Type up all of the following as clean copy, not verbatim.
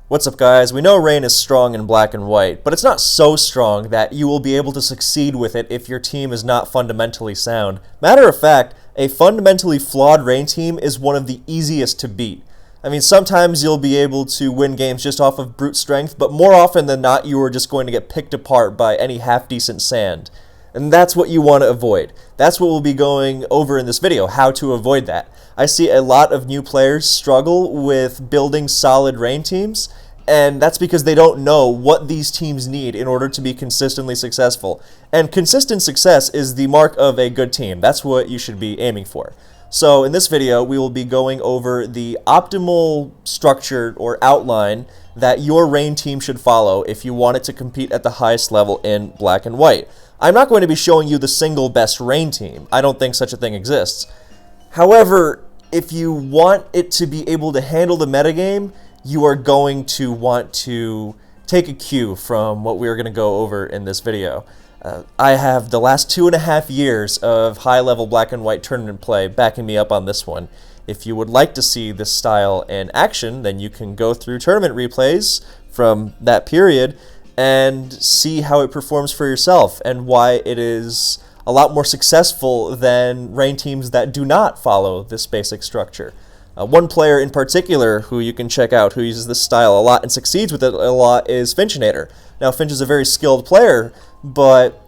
What's up, guys? We know Rain is strong in black and white, but it's not so strong that you will be able to succeed with it if your team is not fundamentally sound. Matter of fact, a fundamentally flawed Rain team is one of the easiest to beat. I mean, sometimes you'll be able to win games just off of brute strength, but more often than not, you are just going to get picked apart by any half-decent sand. And that's what you want to avoid. That's what we'll be going over in this video, how to avoid that. I see a lot of new players struggle with building solid Rain teams, and that's because they don't know what these teams need in order to be consistently successful. And consistent success is the mark of a good team. That's what you should be aiming for. So in this video, we will be going over the optimal structure or outline that your Rain team should follow if you want it to compete at the highest level in black and white. I'm not going to be showing you the single best Rain team. I don't think such a thing exists. However, if you want it to be able to handle the metagame, you are going to want to take a cue from what we're going to go over in this video. I have the last 2.5 years of high-level black and white tournament play backing me up on this one. If you would like to see this style in action, then you can go through tournament replays from that period and see how it performs for yourself and why it is a lot more successful than Rain teams that do not follow this basic structure. One player in particular who you can check out who uses this style a lot and succeeds with it a lot is Finchinator. Now, Finch is a very skilled player, but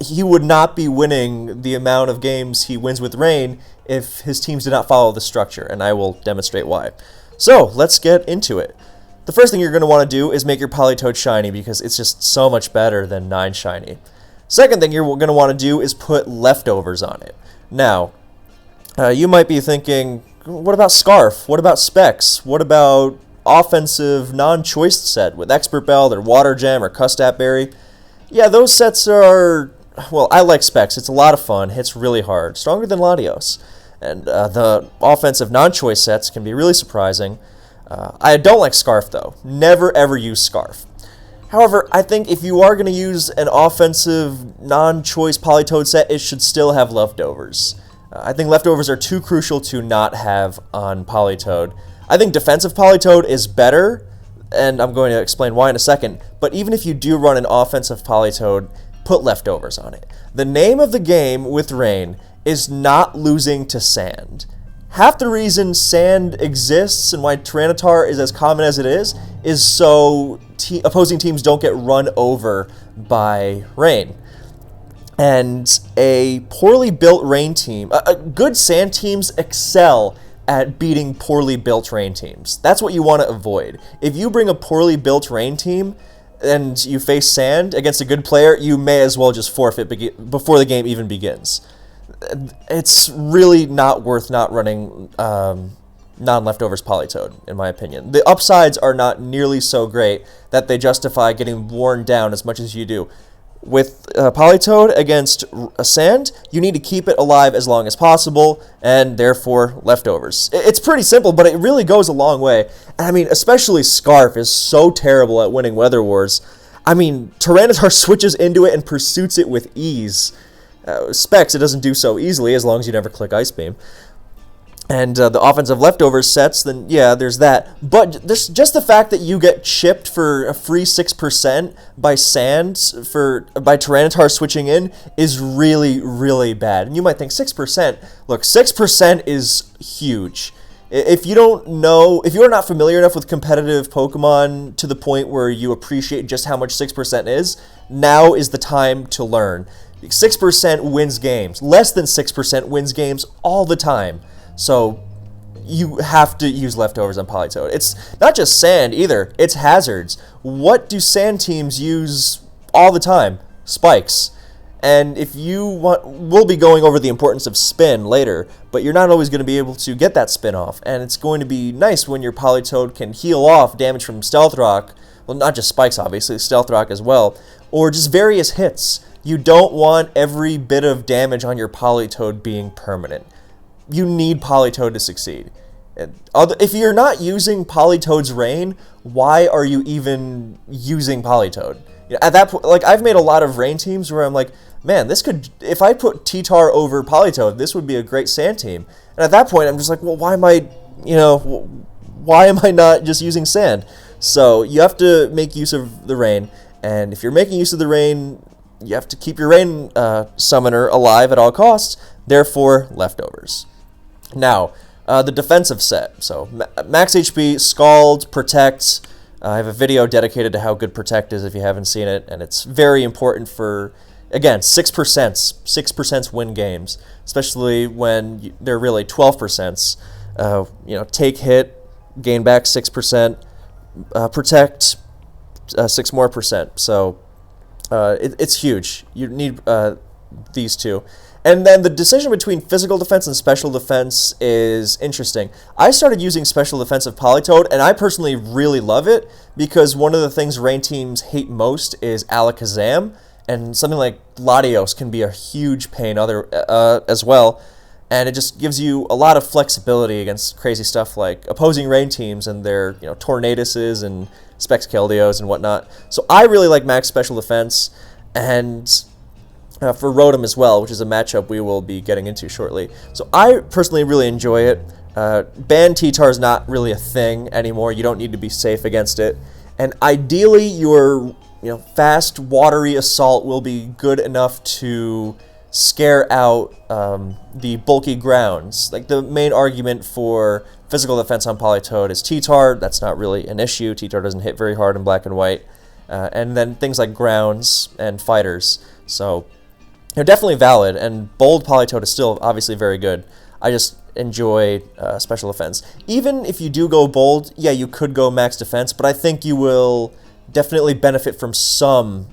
he would not be winning the amount of games he wins with Rain if his teams did not follow the structure, and I will demonstrate why. So, let's get into it. The first thing you're going to want to do is make your Politoed shiny because it's just so much better than 9 shiny. Second thing you're going to want to do is put leftovers on it. Now, you might be thinking, what about Scarf? What about Specs? What about offensive non-choice set with Expert Belt or Water Gem or Custap Berry? Yeah, those sets are, well, I like Specs. It's a lot of fun, hits really hard, stronger than Latios. And the offensive non-choice sets can be really surprising. I don't like Scarf, though. Never, ever use Scarf. However, I think if you are going to use an offensive non-choice Politoed set, it should still have leftovers. I think leftovers are too crucial to not have on Politoed. I think defensive Politoed is better, and I'm going to explain why in a second, but even if you do run an offensive Politoed, put leftovers on it. The name of the game with Rain is not losing to sand. Half the reason sand exists and why Tyranitar is as common as it is so opposing teams don't get run over by Rain. And a poorly built Rain team, good sand teams excel at beating poorly built Rain teams. That's what you want to avoid. If you bring a poorly built Rain team and you face sand against a good player, you may as well just forfeit before the game even begins. It's really not worth not running non-leftovers Politoed, in my opinion. The upsides are not nearly so great that they justify getting worn down as much as you do. With Politoed against a sand, you need to keep it alive as long as possible, and therefore leftovers. It's pretty simple, but it really goes a long way. I mean, especially Scarf is so terrible at winning Weather Wars. I mean, Tyranitar switches into it and pursues it with ease. Specs, it doesn't do so easily as long as you never click Ice Beam. And the offensive leftovers sets, then yeah, there's that. But there's just the fact that you get chipped for a free 6% by Sand by Tyranitar switching in is really, really bad. And you might think 6%. Look, 6% is huge. If you don't know, if you're not familiar enough with competitive Pokemon to the point where you appreciate just how much 6% is, now is the time to learn. 6% wins games. Less than 6% wins games all the time. So you have to use leftovers on Politoed. It's not just sand either, it's hazards. What do sand teams use all the time? Spikes. And if you want, we'll be going over the importance of spin later, but you're not always going to be able to get that spin off. And it's going to be nice when your Politoed can heal off damage from Stealth Rock. Well, not just spikes, obviously, Stealth Rock as well. Or just various hits. You don't want every bit of damage on your Politoed being permanent. You need Politoed to succeed. If you're not using Politoed's Rain, why are you even using Politoed? At that point, like, I've made a lot of Rain teams where I'm like, man, this could, if I put T-Tar over Politoed, this would be a great sand team. And at that point, I'm just like, well, why am I not just using sand? So you have to make use of the rain, and if you're making use of the rain, you have to keep your rain summoner alive at all costs, therefore leftovers. Now, the defensive set. So max HP, Scald, Protect. I have a video dedicated to how good Protect is if you haven't seen it, and it's very important for, again, 6% win games, especially when they're really 12%. Take hit, gain back 6%, protect 6% more. So it's huge. You need these two. And then the decision between physical defense and special defense is interesting. I started using special defense of Politoed, and I personally really love it because one of the things rain teams hate most is Alakazam, and something like Latios can be a huge pain as well. And it just gives you a lot of flexibility against crazy stuff like opposing rain teams and their Tornaduses and Spexcaldios and whatnot. So I really like max special defense, and for Rotom as well, which is a matchup we will be getting into shortly. So I personally really enjoy it. Ban T-Tar is not really a thing anymore. You don't need to be safe against it. And ideally, your fast, watery Assault will be good enough to scare out the bulky grounds. Like, the main argument for physical defense on Politoed is T-Tar. That's not really an issue. T-Tar doesn't hit very hard in black and white. And then things like grounds and fighters. So they're definitely valid, and bold Politoed is still obviously very good. I just enjoy special defense. Even if you do go bold, yeah, you could go max defense, but I think you will definitely benefit from some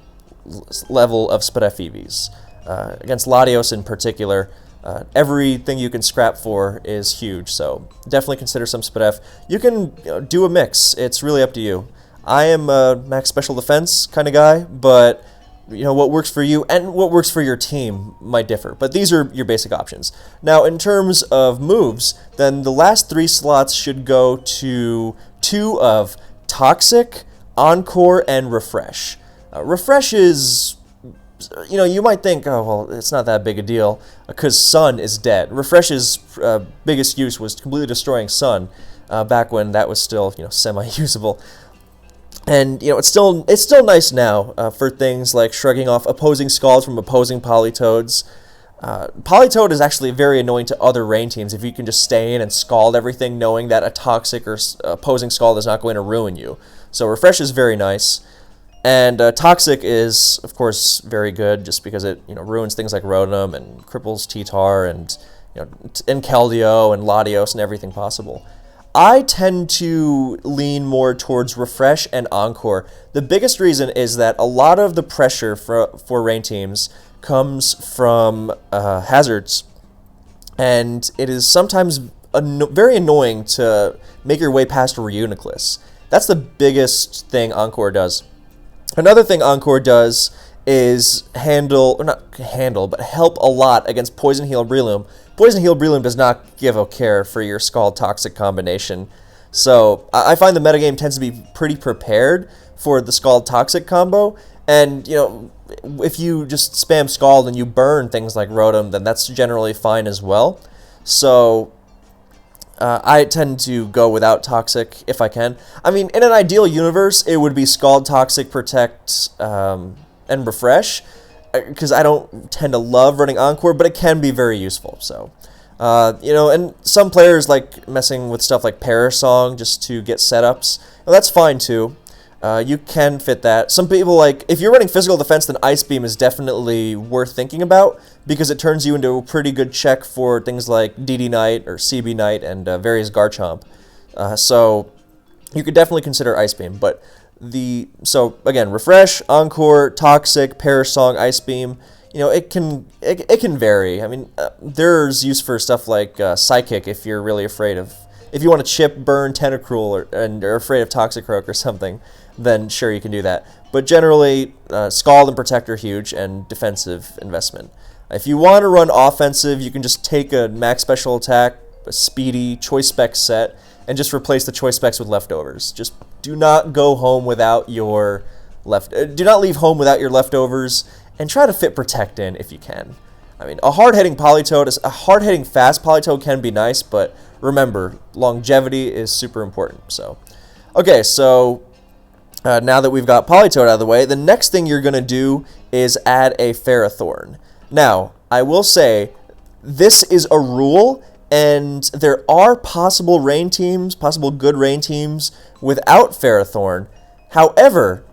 level of Spadef EVs. Against Latios in particular, everything you can scrap for is huge, so definitely consider some Spadef. You can do a mix. It's really up to you. I am a max special defense kind of guy, but what works for you and what works for your team might differ. But these are your basic options. Now, in terms of moves, then the last 3 slots should go to 2 of Toxic, Encore, and Refresh. Refresh is, you might think, oh, well, it's not that big a deal because Sun is dead. Refresh's biggest use was completely destroying Sun back when that was still, semi-usable. And, it's still nice now for things like shrugging off opposing Scalds from opposing Politoads. Politoed is actually very annoying to other rain teams if you can just stay in and Scald everything knowing that a Toxic or opposing Scald is not going to ruin you. So Refresh is very nice. And Toxic is, of course, very good just because it ruins things like Rotom and cripples T-Tar and Keldeo and Latios and everything possible. I tend to lean more towards Refresh and Encore. The biggest reason is that a lot of the pressure for rain teams comes from hazards, and it is sometimes very annoying to make your way past Reuniclus. That's the biggest thing Encore does. Another thing Encore does is help a lot against Poison Heal Breloom. Poison Heal Breloom does not give a care for your Scald Toxic combination. So I find the metagame tends to be pretty prepared for the Scald Toxic combo. And, if you just spam Scald and you burn things like Rotom, then that's generally fine as well. So I tend to go without Toxic if I can. I mean, in an ideal universe, it would be Scald, Toxic, Protect, and Refresh, because I don't tend to love running Encore, but it can be very useful. So, and some players like messing with stuff like Perish Song just to get setups. Well, that's fine too. You can fit that. Some people if you're running physical defense, then Ice Beam is definitely worth thinking about because it turns you into a pretty good check for things like DD Knight or CB Knight and various Garchomp. So you could definitely consider Ice Beam, but so again, Refresh, Encore, Toxic, Perish Song, Ice Beam, it can vary. I mean, there's use for stuff like Psychic if you're really afraid of, if you want to chip, burn, Tentacruel, and are afraid of Toxicroak or something, then sure, you can do that. But generally, Scald and Protect are huge and defensive investment. If you want to run offensive, you can just take a max special attack, a speedy Choice Specs set, and just replace the Choice Specs with leftovers. Just do not go home without your do not leave home without your leftovers, and try to fit Protect in if you can. I mean, a hard-hitting fast Politoed can be nice, but remember, longevity is super important. So, okay, so now that we've got Politoed out of the way, the next thing you're going to do is add a Ferrothorn. Now, I will say, this is a rule, and there are possible good rain teams without Ferrothorn. However,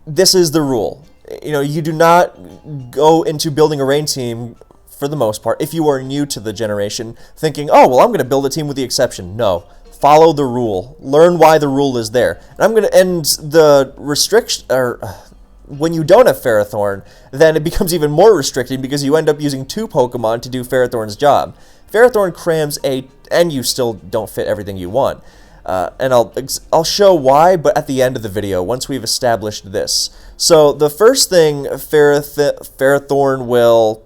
this is the rule. You do not go into building a rain team, for the most part, if you are new to the generation, thinking, oh, well, I'm going to build a team with the exception. No. Follow the rule. Learn why the rule is there. And I'm going to end the restriction, when you don't have Ferrothorn, then it becomes even more restricting because you end up using 2 Pokemon to do Ferrothorn's job. Ferrothorn crams and you still don't fit everything you want. And I'll show why, but at the end of the video, once we've established this. So the first thing Ferrothorn will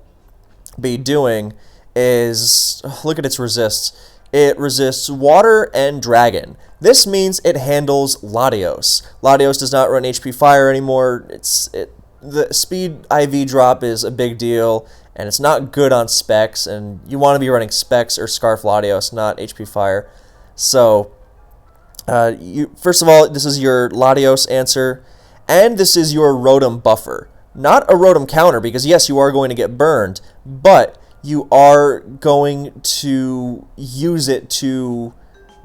be doing is, look at its resists. It resists water and dragon. This means it handles Latios. Latios does not run HP Fire anymore. The speed IV drop is a big deal, and it's not good on Specs, and you want to be running Specs or Scarf Latios, not HP Fire. So, first of all, this is your Latios answer, and this is your Rotom buffer. Not a Rotom counter, because yes, you are going to get burned, but you are going to use it to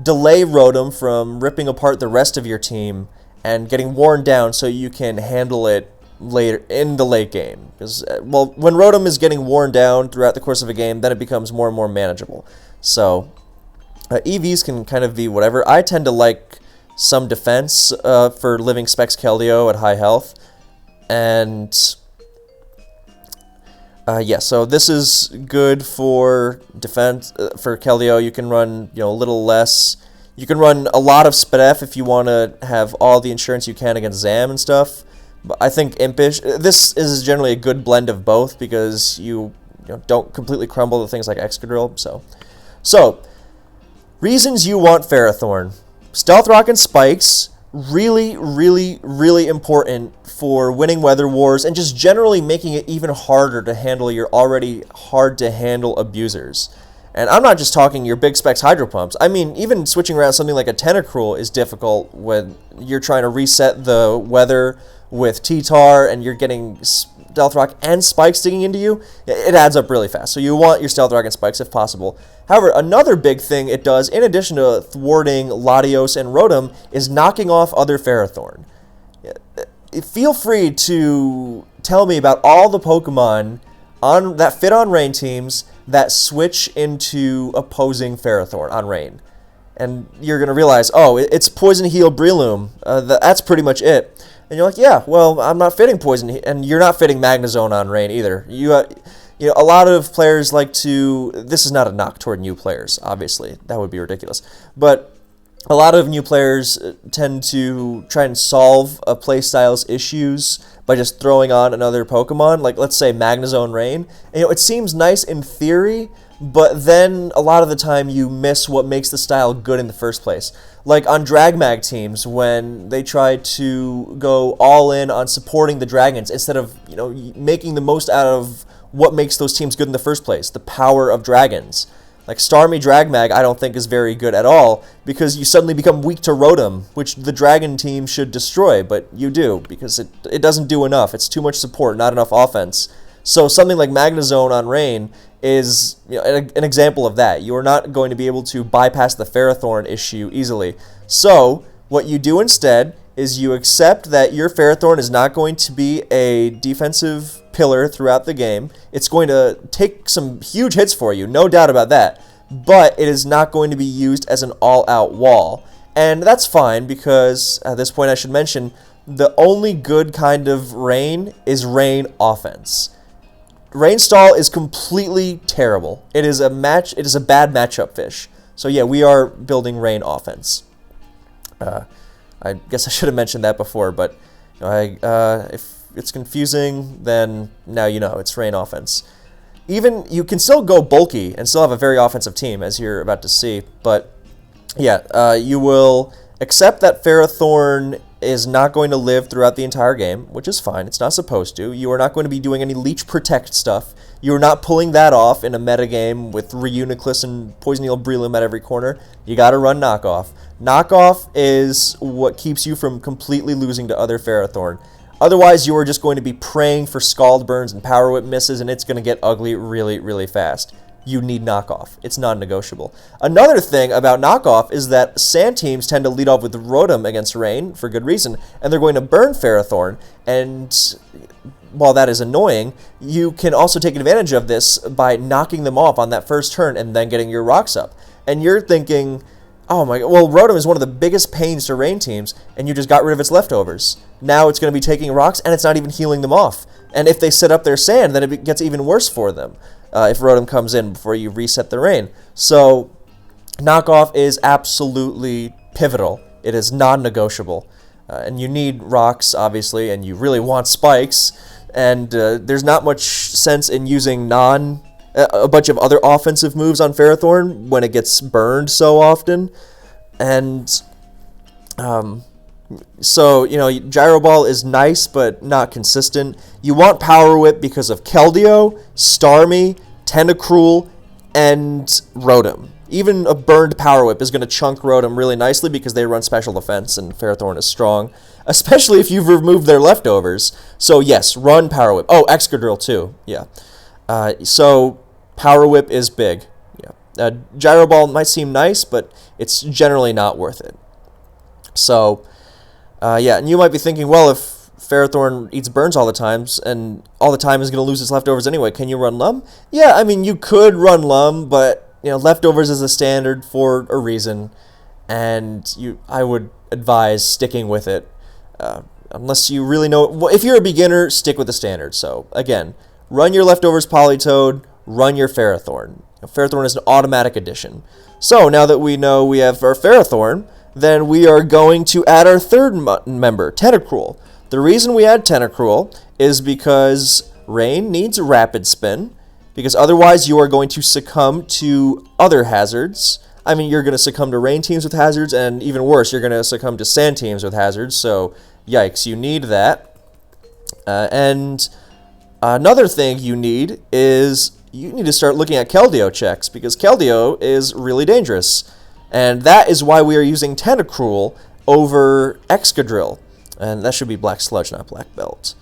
delay Rotom from ripping apart the rest of your team and getting worn down so you can handle it later in the late game. Because, well, when Rotom is getting worn down throughout the course of a game, then it becomes more and more manageable. So, EVs can kind of be whatever. I tend to like some defense for living Specs Keldeo at high health. And yeah, so this is good for defense. For Keldeo, you can run a little less. You can run a lot of Spadef if you want to have all the insurance you can against Zam and stuff. But I think Impish. This is generally a good blend of both because you don't completely crumble to things like Excadrill. So reasons you want Ferrothorn: Stealth Rock and Spikes. Really, really, really important for winning weather wars and just generally making it even harder to handle your already hard-to-handle abusers. And I'm not just talking your big Specs Hydro Pumps. I mean, even switching around something like a Tentacruel is difficult when you're trying to reset the weather with T-Tar and you're getting Stealth Rock and Spikes digging into you. It adds up really fast. So you want your Stealth Rock and Spikes if possible. However, another big thing it does, in addition to thwarting Latios and Rotom, is knocking off other Ferrothorn. Feel free to tell me about all the Pokemon that fit on Rain teams that switch into opposing Ferrothorn on Rain. And you're going to realize, oh, it's Poison Heal Breloom. That's pretty much it. And you're like, yeah, well, I'm not fitting Poison Heal. And you're not fitting Magnezone on Rain either. A lot of players like to... This is not a knock toward new players, obviously. That would be ridiculous. But a lot of new players tend to try and solve a playstyle's issues by just throwing on another Pokemon. Like, let's say Magnezone Rain. And, it seems nice in theory, but then a lot of the time you miss what makes the style good in the first place. Like on Dragmag teams, when they try to go all in on supporting the Dragons instead of making the most out of what makes those teams good in the first place, the power of Dragons. Like Starmie Dragmag, I don't think is very good at all because you suddenly become weak to Rotom, which the Dragon team should destroy, but you do because it doesn't do enough. It's too much support, not enough offense. So something like Magnezone on Rain is an example of that. You are not going to be able to bypass the Ferrothorn issue easily. So what you do instead is you accept that your Ferrothorn is not going to be a defensive pillar throughout the game. It's going to take some huge hits for you, no doubt about that, but it is not going to be used as an all-out wall. And that's fine because, at this point I should mention, the only good kind of Rain is Rain offense. Rain Stall is completely terrible. It is a bad matchup fish. So yeah, we are building Rain offense. I guess I should have mentioned that before, but if it's confusing, then now you know it's Rain offense. Even you can still go bulky and still have a very offensive team, as you're about to see. But yeah, you will Except that Ferrothorn is not going to live throughout the entire game, which is fine. It's not supposed to. You are not going to be doing any Leech Protect stuff. You are not pulling that off in a metagame with Reuniclus and Poisonal Breloom at every corner. You got to run Knockoff. Knockoff is what keeps you from completely losing to other Ferrothorn. Otherwise, you are just going to be praying for Scald Burns and Power Whip misses, and it's going to get ugly really, really fast. You need Knockoff. It's non-negotiable. Another thing about Knockoff is that Sand teams tend to lead off with Rotom against Rain for good reason, and they're going to burn Ferrothorn, and while that is annoying, you can also take advantage of this by knocking them off on that first turn and then getting your rocks up. And you're thinking, oh my god, well, Rotom is one of the biggest pains to Rain teams, and you just got rid of its leftovers. Now it's going to be taking rocks, and it's not even healing them off. And if they set up their Sand, then it gets even worse for them. If Rotom comes in before you reset the Rain. So, Knockoff is absolutely pivotal. It is non-negotiable. And you need rocks, obviously, and you really want spikes. And there's not much sense in using a bunch of other offensive moves on Ferrothorn when it gets burned so often. And so, Gyro Ball is nice, but not consistent. You want Power Whip because of Keldeo, Starmie, Tentacruel, and Rotom. Even a burned Power Whip is going to chunk Rotom really nicely because they run special defense, and Ferrothorn is strong, especially if you've removed their leftovers. So, yes, run Power Whip. Oh, Excadrill, too. Yeah. So, Power Whip is big. Yeah. Gyro Ball might seem nice, but it's generally not worth it. So, and you might be thinking, well, if Ferrothorn eats burns all the times, and all the time is going to lose its leftovers anyway, can you run Lum? Yeah, I mean, you could run Lum, but, leftovers is a standard for a reason, and I would advise sticking with it, unless you really know. Well, if you're a beginner, stick with the standard. So, again, run your leftovers Politoed, run your Ferrothorn. Ferrothorn is an automatic addition. So, now that we know we have our Ferrothorn, then we are going to add our third member, Tentacruel. The reason we add Tentacruel is because Rain needs Rapid Spin, because otherwise you are going to succumb to other hazards. I mean, you're going to succumb to Rain teams with hazards, and even worse, you're going to succumb to Sand teams with hazards, so yikes, you need that. And another thing you need is you need to start looking at Keldeo checks, because Keldeo is really dangerous. And that is why we are using Tentacruel over Excadrill. And that should be Black Sludge, not Black Belt.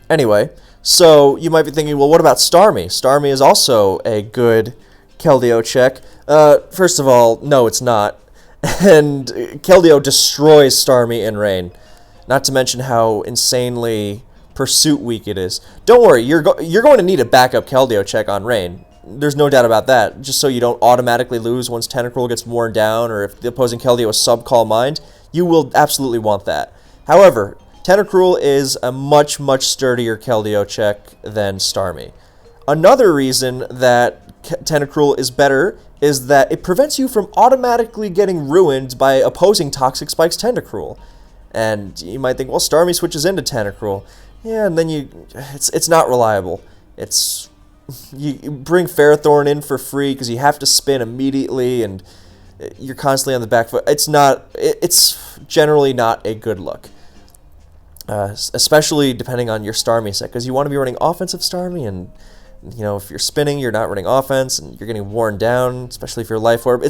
Anyway, so you might be thinking, well, what about Starmie? Starmie is also a good Keldeo check. First of all, no, it's not. And Keldeo destroys Starmie in Rain. Not to mention how insanely Pursuit weak it is. Don't worry, you're going to need a backup Keldeo check on Rain. There's no doubt about that, just so you don't automatically lose once Tentacruel gets worn down, or if the opposing Keldeo is sub-Calm Mind, you will absolutely want that. However, Tentacruel is a much, much sturdier Keldeo check than Starmie. Another reason that Tentacruel is better is that it prevents you from automatically getting ruined by opposing Toxic Spike's Tentacruel. And you might think, well, Starmie switches into Tentacruel. Yeah, and then it's not reliable. You bring Ferrothorn in for free because you have to spin immediately, and you're constantly on the back foot. It's generally not a good look, especially depending on your Starmie set, because you want to be running offensive Starmie, and if you're spinning, you're not running offense, and you're getting worn down, especially if you're Life Orb.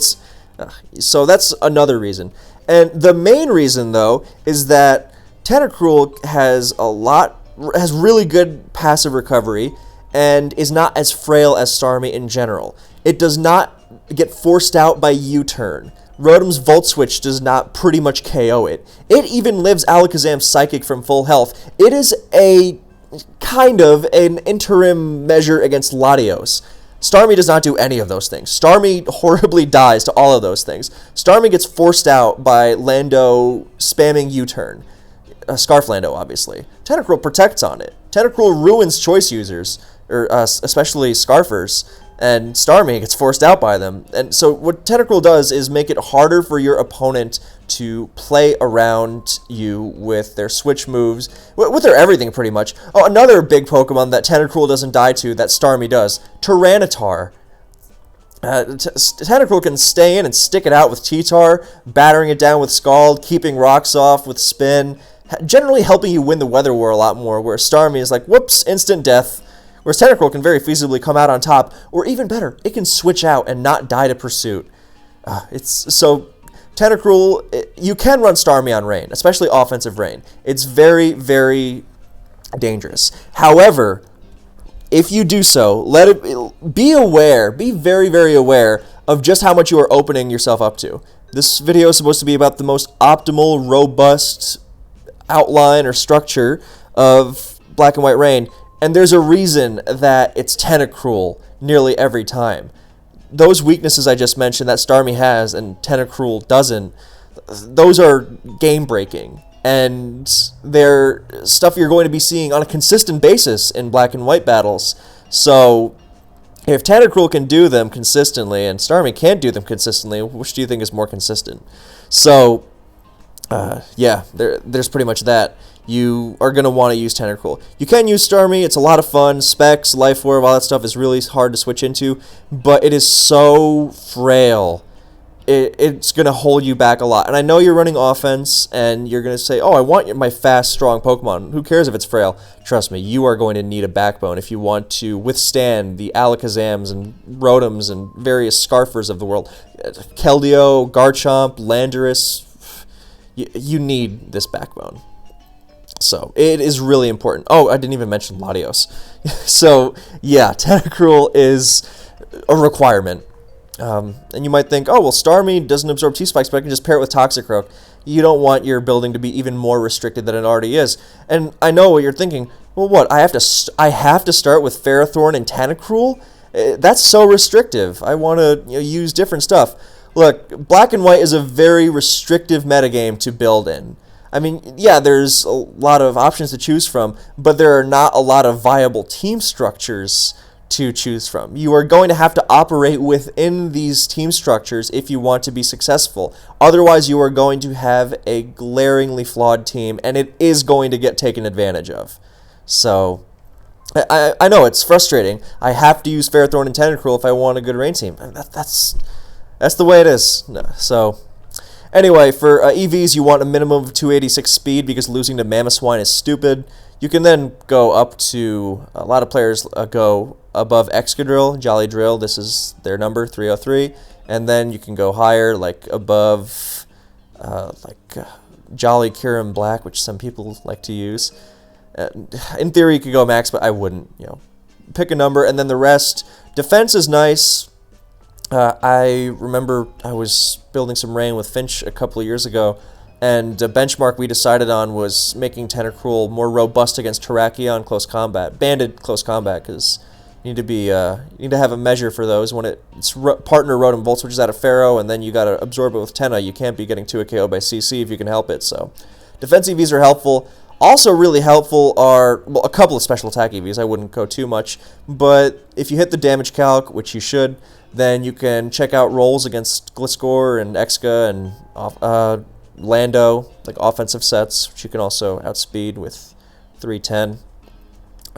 So that's another reason. And the main reason, though, is that Tentacruel has really good passive recovery, and is not as frail as Starmie in general. It does not get forced out by U-turn. Rotom's Volt Switch does not pretty much KO it. It even lives Alakazam's Psychic from full health. It is a kind of an interim measure against Latios. Starmie does not do any of those things. Starmie horribly dies to all of those things. Starmie gets forced out by Lando spamming U-turn. Scarf Lando, obviously. Tentacruel protects on it. Tentacruel ruins choice users, or especially Scarfers, and Starmie gets forced out by them. And so what Tentacruel does is make it harder for your opponent to play around you with their switch moves, with their everything pretty much. Oh, another big Pokemon that Tentacruel doesn't die to that Starmie does, Tyranitar. Tentacruel can stay in and stick it out with T-Tar, battering it down with Scald, keeping rocks off with Spin, generally helping you win the Weather War a lot more, where Starmie is like, whoops, instant death, whereas Tentacruel can very feasibly come out on top, or even better, it can switch out and not die to Pursuit. So Tentacruel, you can run Starmie on Rain, especially offensive Rain. It's very, very dangerous. However, if you do so, be aware, be very, very aware of just how much you are opening yourself up to. This video is supposed to be about the most optimal, robust outline or structure of Black and White Rain, and there's a reason that it's Tentacruel nearly every time. Those weaknesses I just mentioned that Starmie has and Tentacruel doesn't, those are game-breaking. And they're stuff you're going to be seeing on a consistent basis in Black and White battles. So if Tentacruel can do them consistently and Starmie can't do them consistently, which do you think is more consistent? So, yeah, there's pretty much that. You are going to want to use Tentacruel. You can use Starmie. It's a lot of fun. Specs, Life Orb, all that stuff is really hard to switch into. But it is so frail. It's going to hold you back a lot. And I know you're running offense, and you're going to say, oh, I want my fast, strong Pokemon. Who cares if it's frail? Trust me, you are going to need a backbone if you want to withstand the Alakazams and Rotoms and various Scarfers of the world. Keldeo, Garchomp, Landorus, you need this backbone. So, it is really important. Oh, I didn't even mention Latios. So, yeah, Tentacruel is a requirement. And you might think, oh, well, Starmie doesn't absorb T-Spikes, but I can just pair it with Toxicroak. You don't want your building to be even more restricted than it already is. And I know what you're thinking. Well, what? I have to start with Ferrothorn and Tentacruel? That's so restrictive. I want to use different stuff. Look, Black and White is a very restrictive metagame to build in. I mean, yeah, there's a lot of options to choose from, but there are not a lot of viable team structures to choose from. You are going to have to operate within these team structures if you want to be successful. Otherwise, you are going to have a glaringly flawed team, and it is going to get taken advantage of. So, I know, it's frustrating. I have to use Ferrothorn and Tentacruel if I want a good Rain team. That's the way it is. So, anyway, for EVs, you want a minimum of 286 speed because losing to Mammoth Swine is stupid. You can then go up to, a lot of players go above Excadrill, Jolly Drill, this is their number, 303, and then you can go higher, like above, Jolly Kyurem Black, which some people like to use. In theory, you could go max, but I wouldn't, pick a number, and then the rest. Defense is nice. I remember I was building some Rain with Finch a couple of years ago, and a benchmark we decided on was making Tentacruel more robust against Terrakion close combat, banded close combat, because you need to have a measure for those. When it's partner Rotom Volt switches out of Pharaoh, and then you got to absorb it with Tenna, you can't be getting 2 KO by CC if you can help it. So, defense EVs are helpful. Also really helpful are, well, a couple of special attack EVs. I wouldn't go too much, but if you hit the damage calc, which you should, then you can check out rolls against Gliscor and Exca and Lando, like offensive sets, which you can also outspeed with 310.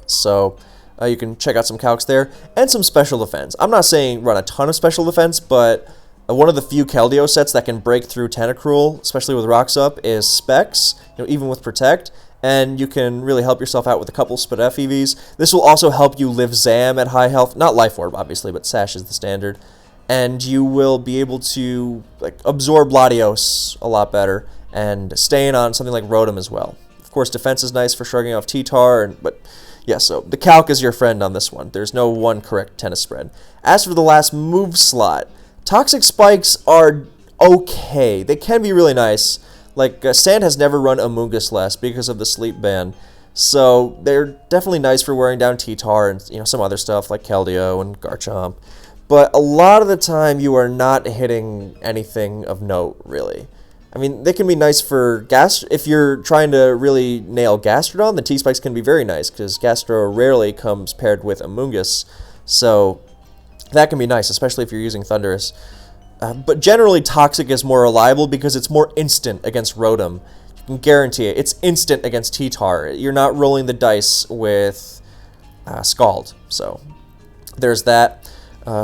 So you can check out some calcs there, and some special defense. I'm not saying run a ton of special defense, but one of the few Keldeo sets that can break through Tentacruel, especially with Rocks Up, is Specs, even with Protect, and you can really help yourself out with a couple Spadef EVs. This will also help you live Zam at high health, not Life Orb, obviously, but Sash is the standard. And you will be able to absorb Latios a lot better and stay in on something like Rotom as well. Of course, defense is nice for shrugging off T-Tar, but yeah, so the calc is your friend on this one. There's no one correct tennis spread. As for the last move slot, Toxic Spikes are okay. They can be really nice. Like, Sand has never run Amoonguss less because of the sleep ban. So they're definitely nice for wearing down T-Tar and some other stuff like Keldeo and Garchomp. But a lot of the time, you are not hitting anything of note, really. I mean, they can be nice for if you're trying to really nail Gastrodon, the T-Spikes can be very nice, because Gastro rarely comes paired with Amoonguss. So that can be nice, especially if you're using Thundurus. But generally, Toxic is more reliable because it's more instant against Rotom. You can guarantee it. It's instant against T-Tar. You're not rolling the dice with Scald. So there's that.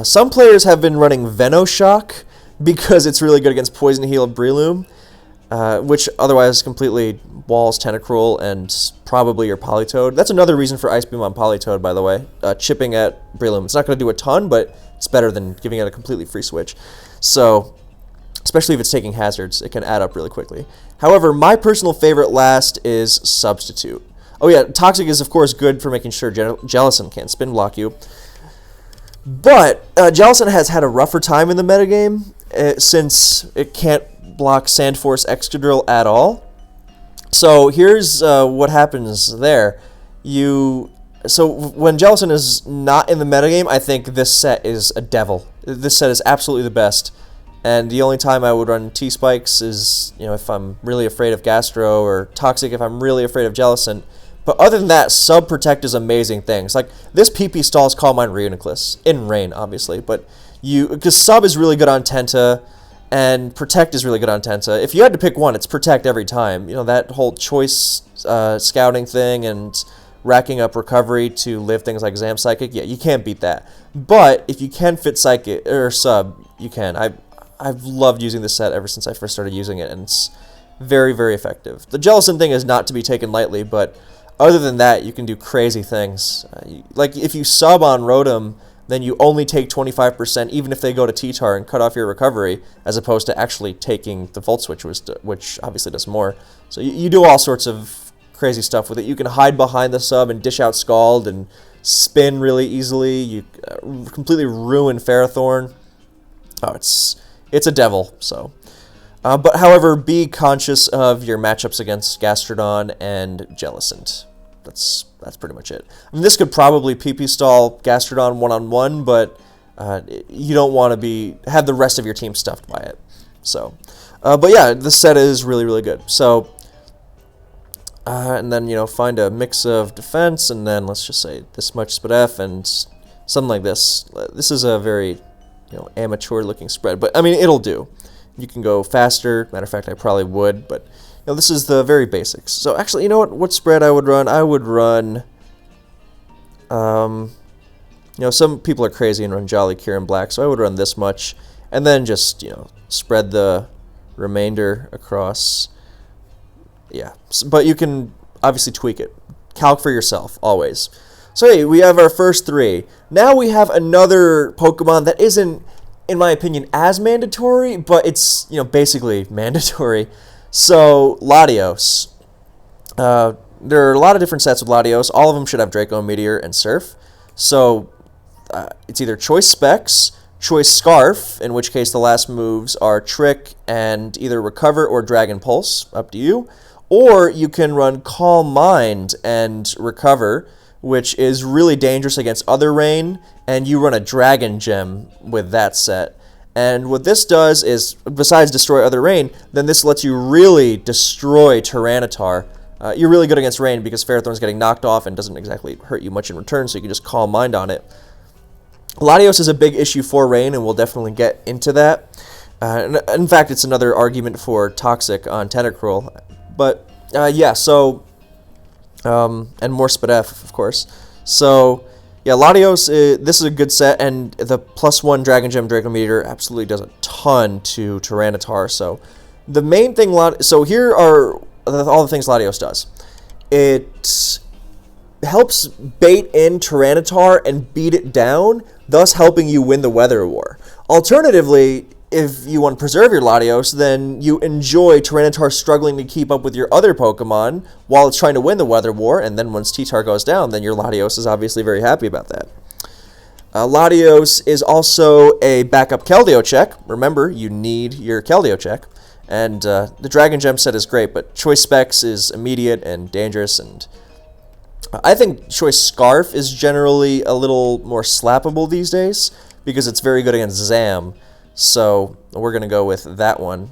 Some players have been running Venoshock because it's really good against Poison Heal Breloom, which otherwise completely walls Tentacruel and probably your Politoed. That's another reason for Ice Beam on Politoed, by the way. Chipping at Breloom. It's not going to do a ton, but it's better than giving it a completely free switch. So, especially if it's taking hazards, it can add up really quickly. However, my personal favorite last is Substitute. Oh yeah, Toxic is of course good for making sure Jellicent can't spin block you. But Jellicent has had a rougher time in the metagame since it can't block Sandforce Excadrill at all. So here's what happens there. So when Jellicent is not in the metagame, I think this set is a devil. This set is absolutely the best. And the only time I would run T-Spikes is, if I'm really afraid of Gastro, or Toxic if I'm really afraid of Jellicent. But other than that, Sub Protect is amazing things. Like, this PP stalls Calm Mind Reuniclus. In rain, obviously. But because Sub is really good on Tenta, and Protect is really good on Tenta. If you had to pick one, it's Protect every time. That whole choice scouting thing and racking up recovery to live things like Zam Psychic, yeah, you can't beat that. But if you can fit Psychic or Sub, you can. I've loved using this set ever since I first started using it, and it's very, very effective. The Jellicent thing is not to be taken lightly, but other than that, you can do crazy things. Like, if you sub on Rotom, then you only take 25%, even if they go to T-Tar and cut off your recovery, as opposed to actually taking the Volt Switch, which obviously does more. So you do all sorts of crazy stuff with it. You can hide behind the sub and dish out Scald and spin really easily. You completely ruin Ferrothorn. Oh, it's a devil, so. But however, be conscious of your matchups against Gastrodon and Jellicent. That's pretty much it. I mean, this could probably PP stall Gastrodon one-on-one, but you don't want to have the rest of your team stuffed by it. So, but yeah, this set is really, really good. So, and then, find a mix of defense, and then let's just say this much Split F and something like this. This is a very, amateur-looking spread, but I mean, it'll do. You can go faster. Matter of fact, I probably would, but this is the very basics. So actually, you know what spread I would run? I would run, some people are crazy and run Jolly Cure and Black, so I would run this much, and then just, spread the remainder across. Yeah, but you can obviously tweak it. Calc for yourself, always. So hey, we have our first three. Now we have another Pokemon that isn't, in my opinion, as mandatory, but it's, basically mandatory. So, Latios. There are a lot of different sets with Latios. All of them should have Draco, Meteor, and Surf. So, it's either Choice Specs, Choice Scarf, in which case the last moves are Trick and either Recover or Dragon Pulse, up to you. Or you can run Calm Mind and Recover, which is really dangerous against other rain, and you run a Dragon Gem with that set. And what this does is, besides destroy other rain, then this lets you really destroy Tyranitar. You're really good against rain because Ferrothorn's getting knocked off and doesn't exactly hurt you much in return, so you can just Calm Mind on it. Latios is a big issue for rain, and we'll definitely get into that. In fact, it's another argument for Toxic on Tentacruel. But, yeah, so... and more Spit F, of course. So, yeah, Latios, this is a good set, and the +1 Dragon Gem Draco Meteor absolutely does a ton to Tyranitar. So, the main thing, so here are all the things Latios does. It helps bait in Tyranitar and beat it down, thus helping you win the Weather War. Alternatively, if you want to preserve your Latios, then you enjoy Tyranitar struggling to keep up with your other Pokemon while it's trying to win the Weather War, and then once T-Tar goes down, then your Latios is obviously very happy about that. Latios is also a backup Keldeo check. Remember, you need your Keldeo check. And the Dragon Gem set is great, but Choice Specs is immediate and dangerous, and I think Choice Scarf is generally a little more slappable these days because it's very good against Zam. So we're going to go with that one.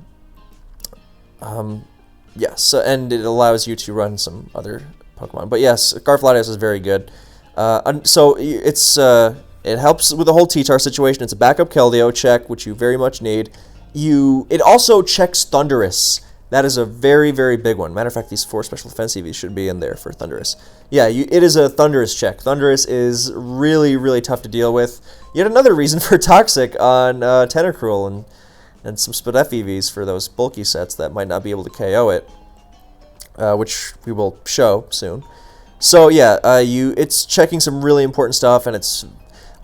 Yeah, so, and it allows you to run some other Pokemon. But yes, Scarf Latios is very good. So it helps with the whole T-Tar situation. It's a backup Keldeo check, which you very much need. It also checks Thundurus. That is a very, very big one. Matter of fact, these 4 special defense EVs should be in there for Thundurus. Yeah, it is a Thundurus check. Thundurus is really, really tough to deal with. Yet another reason for Toxic on Tentacruel and some Spadef EVs for those bulky sets that might not be able to KO it, which we will show soon. So yeah, it's checking some really important stuff, and it's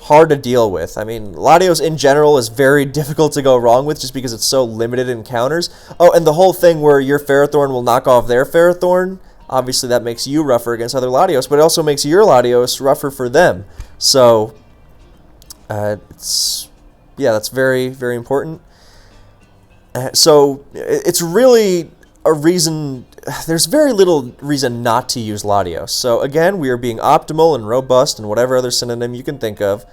hard to deal with. I mean, Latios in general is very difficult to go wrong with just because it's so limited in counters. Oh, and the whole thing where your Ferrothorn will knock off their Ferrothorn, obviously that makes you rougher against other Latios, but it also makes your Latios rougher for them. So, that's very, very important. So, it's really a reason... There's very little reason not to use Latios. So again, we are being optimal and robust and whatever other synonym you can think of.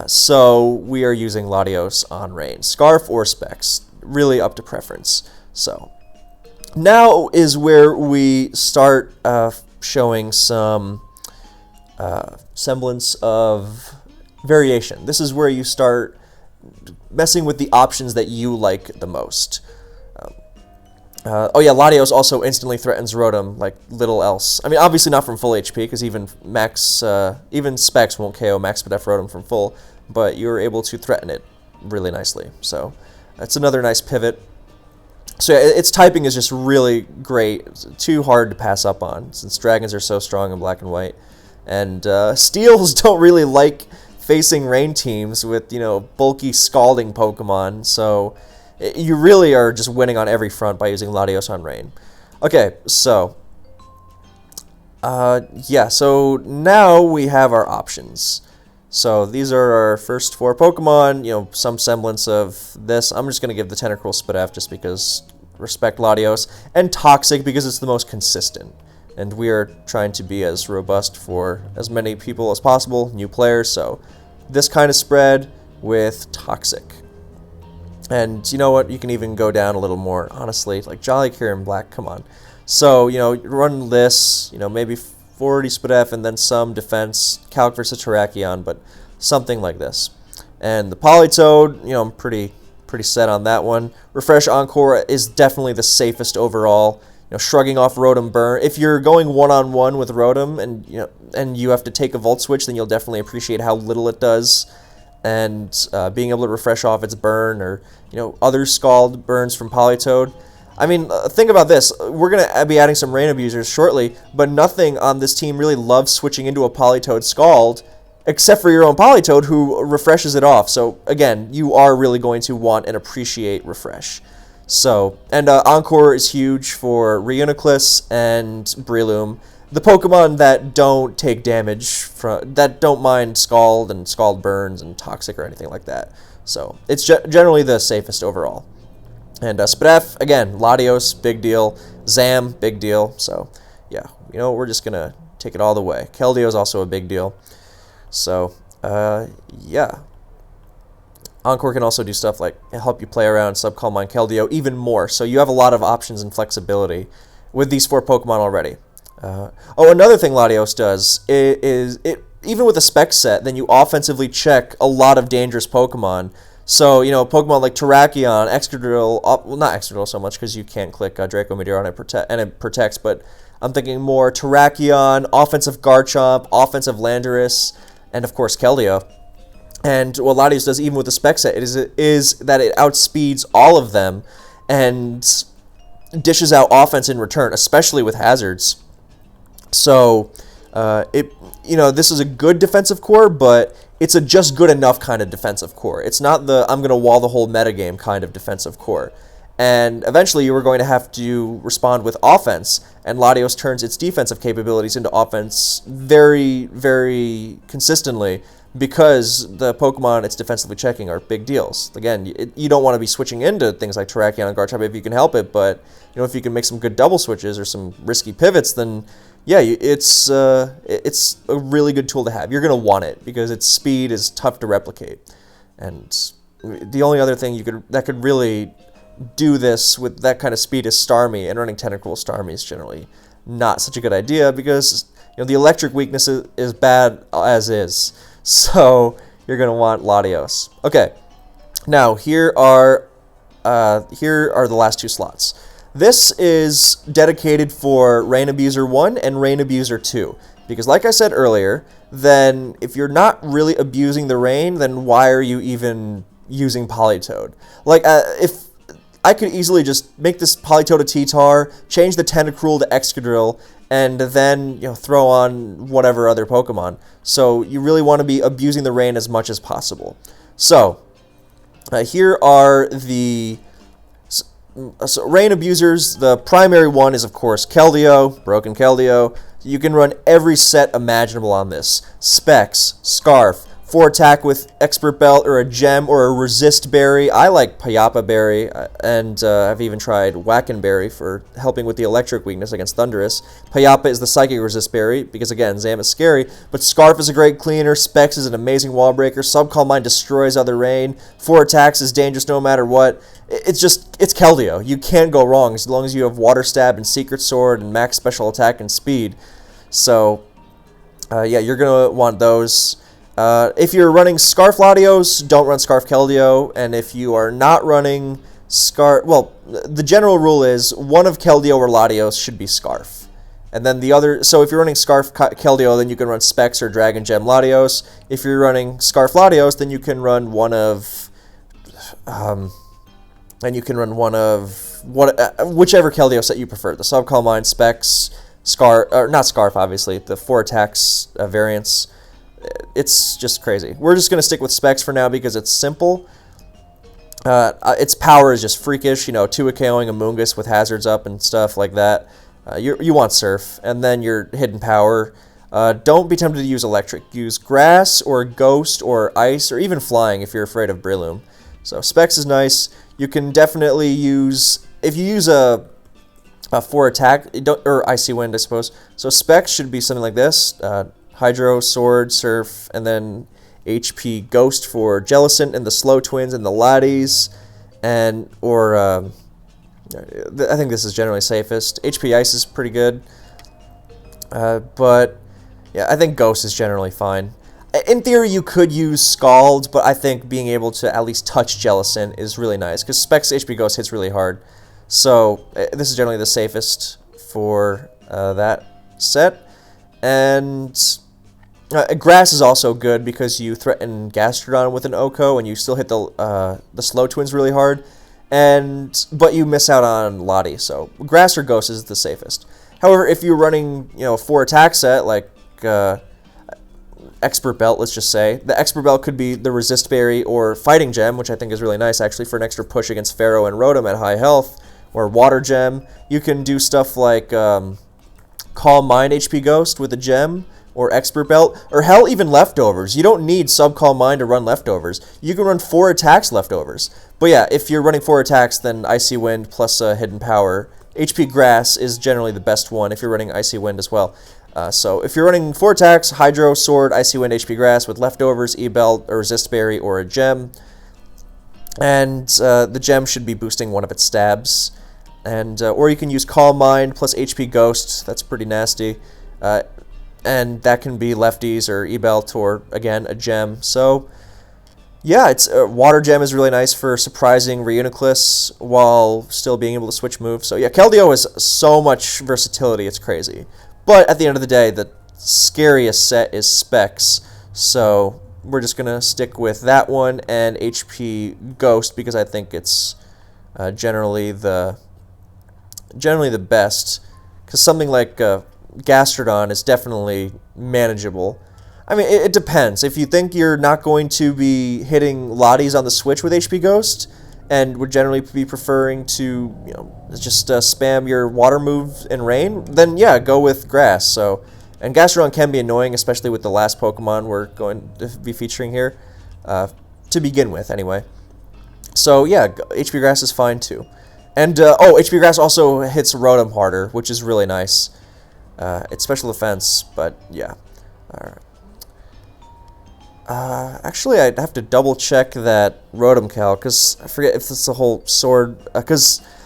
So we are using Latios on Rain. Scarf or Specs, really up to preference. So now is where we start showing some semblance of variation. This is where you start messing with the options that you like the most. Oh yeah, Latios also instantly threatens Rotom like little else. I mean, obviously not from full HP, because even Specs won't KO Max Spadef Rotom from full, but you're able to threaten it really nicely. So that's another nice pivot. So yeah, its typing is just really great. It's too hard to pass up on, since dragons are so strong in black and white. And Steels don't really like facing rain teams with, bulky scalding Pokemon, so... You really are just winning on every front by using Latios on Rain. Okay, so... so now we have our options. So these are our first 4 Pokemon, some semblance of this. I'm just going to give the Tentacruel Spadef just because respect Latios. And Toxic because it's the most consistent. And we are trying to be as robust for as many people as possible, new players. So this kind of spread with Toxic. And you know what? You can even go down a little more, honestly. Like Jolly Cure in black, come on. So, run this, maybe 40 Spadef and then some defense, calc versus Terrakion, but something like this. And the Politoed, I'm pretty set on that one. Refresh Encore is definitely the safest overall. Shrugging off Rotom Burn. If you're going one-on-one with Rotom and you have to take a Volt Switch, then you'll definitely appreciate how little it does. And being able to refresh off its burn, or other Scald burns from Politoed. I mean, think about this. We're going to be adding some Rain Abusers shortly, but nothing on this team really loves switching into a Politoed Scald, except for your own Politoed, who refreshes it off. So, again, you are really going to want and appreciate Refresh. So, and Encore is huge for Reuniclus and Breloom. The Pokemon that don't take damage, that don't mind Scald and Scald Burns and Toxic or anything like that. So it's generally the safest overall. And Spadef, again, Latios, big deal. Zam, big deal. So yeah, we're just going to take it all the way. Keldeo is also a big deal. So yeah. Encore can also do stuff like help you play around Subcalm on Keldeo even more. So you have a lot of options and flexibility with these 4 Pokemon already. Another thing Latios does is even with a spec set, then you offensively check a lot of dangerous Pokemon. So, Pokemon like Terrakion, Excadrill, well, not Excadrill so much because you can't click Draco Meteor and it protects, but I'm thinking more Terrakion, offensive Garchomp, offensive Landorus, and of course Keldeo. And what Latios does even with the spec set is that it outspeeds all of them and dishes out offense in return, especially with hazards. So, this is a good defensive core, but it's a just good enough kind of defensive core. It's not the I'm going to wall the whole metagame kind of defensive core. And eventually you are going to have to respond with offense, and Latios turns its defensive capabilities into offense very, very consistently because the Pokemon it's defensively checking are big deals. Again, you don't want to be switching into things like Terrakion and Garchomp if you can help it, but if you can make some good double switches or some risky pivots, then yeah, it's a really good tool to have. You're going to want it because its speed is tough to replicate. And the only other thing that could really do this with that kind of speed is Starmie, and running Tentacruel Starmie is generally not such a good idea because the electric weakness is bad as is. So you're going to want Latios. Okay, now here are the last 2 slots. This is dedicated for Rain Abuser 1 and Rain Abuser 2. Because like I said earlier, then if you're not really abusing the rain, then why are you even using Politoed? Like, if I could easily just make this Politoed a T-Tar, change the Tentacruel to Excadrill, and then throw on whatever other Pokemon. So you really want to be abusing the rain as much as possible. So here are the rain abusers. The primary one is, of course, Keldeo, Broken Keldeo. You can run every set imaginable on this. Specs, Scarf, 4-attack with Expert Belt or a Gem or a Resist Berry. I like Payapa Berry, and I've even tried Whacken Berry for helping with the electric weakness against Thundurus. Payapa is the Psychic Resist Berry, because again, Zam is scary, but Scarf is a great cleaner, Specs is an amazing wall breaker, Subcall Mine destroys other rain, 4 attacks is dangerous no matter what. It's Keldeo. You can't go wrong as long as you have Water Stab and Secret Sword and max special attack and speed. So, yeah, you're going to want those. If you're running Scarf Latios, don't run Scarf Keldeo, and if you are not running Scarf... Well, the general rule is one of Keldeo or Latios should be Scarf. And then the other... So if you're running Scarf Keldeo, then you can run Specs or Dragon Gem Latios. If you're running Scarf Latios, then you can run one of... and you can run one of... whichever Keldeo set you prefer. The Subcall Mine, Specs, Scarf... Or not Scarf, obviously. The 4 attacks variants... It's just crazy. We're just going to stick with Specs for now because it's simple. Its power is just freakish, 2-KOing a Mungus with hazards up and stuff like that. You want Surf, and then your hidden power. Don't be tempted to use Electric. Use Grass or Ghost or Ice or even Flying if you're afraid of Breloom. So Specs is nice. You can definitely use... If you use a 4-attack, or Icy Wind, I suppose. So Specs should be something like this. Hydro, Sword, Surf, and then HP Ghost for Jellicent and the Slow Twins and the Laddies, I think this is generally safest. HP Ice is pretty good, but yeah, I think Ghost is generally fine. In theory, you could use Scald, but I think being able to at least touch Jellicent is really nice, because Specs HP Ghost hits really hard. So this is generally the safest for that set. And Grass is also good because you threaten Gastrodon with an Oko and you still hit the Slow Twins really hard, but you miss out on Lottie. So Grass or Ghost is the safest. However, if you're running a 4-attack set like Expert Belt, let's just say, the Expert Belt could be the Resist Berry or Fighting Gem, which I think is really nice actually for an extra push against Pharaoh and Rotom at high health, or Water Gem. You can do stuff like Calm Mind HP Ghost with a Gem, or Expert Belt, or hell, even Leftovers. You don't need Subcall Mine to run Leftovers. You can run 4 attacks Leftovers. But yeah, if you're running 4 attacks, then Icy Wind plus Hidden Power. HP Grass is generally the best one if you're running Icy Wind as well. So if you're running 4 attacks, Hydro, Sword, Icy Wind, HP Grass with Leftovers, E-Belt, a Resist Berry, or a Gem. And the Gem should be boosting one of its stabs. And or you can use Calm Mind plus HP Ghost. That's pretty nasty. And that can be lefties or E-Belt or, again, a Gem. So, yeah, it's Water Gem is really nice for surprising Reuniclus while still being able to switch moves. So, yeah, Keldeo has so much versatility, it's crazy. But at the end of the day, the scariest set is Specs. So, we're just going to stick with that one and HP Ghost because I think it's generally the best. Because something like Gastrodon is definitely manageable. I mean, it depends. If you think you're not going to be hitting Lotties on the Switch with HP Ghost, and would generally be preferring to, just spam your water move in Rain, then yeah, go with Grass. So, and Gastrodon can be annoying, especially with the last Pokemon we're going to be featuring here, to begin with, anyway. So yeah, HP Grass is fine too. And, HP Grass also hits Rotom harder, which is really nice. It's special defense, but yeah. Alright. Actually, I'd have to double check that Rotom calc, because I forget if it's the whole sword.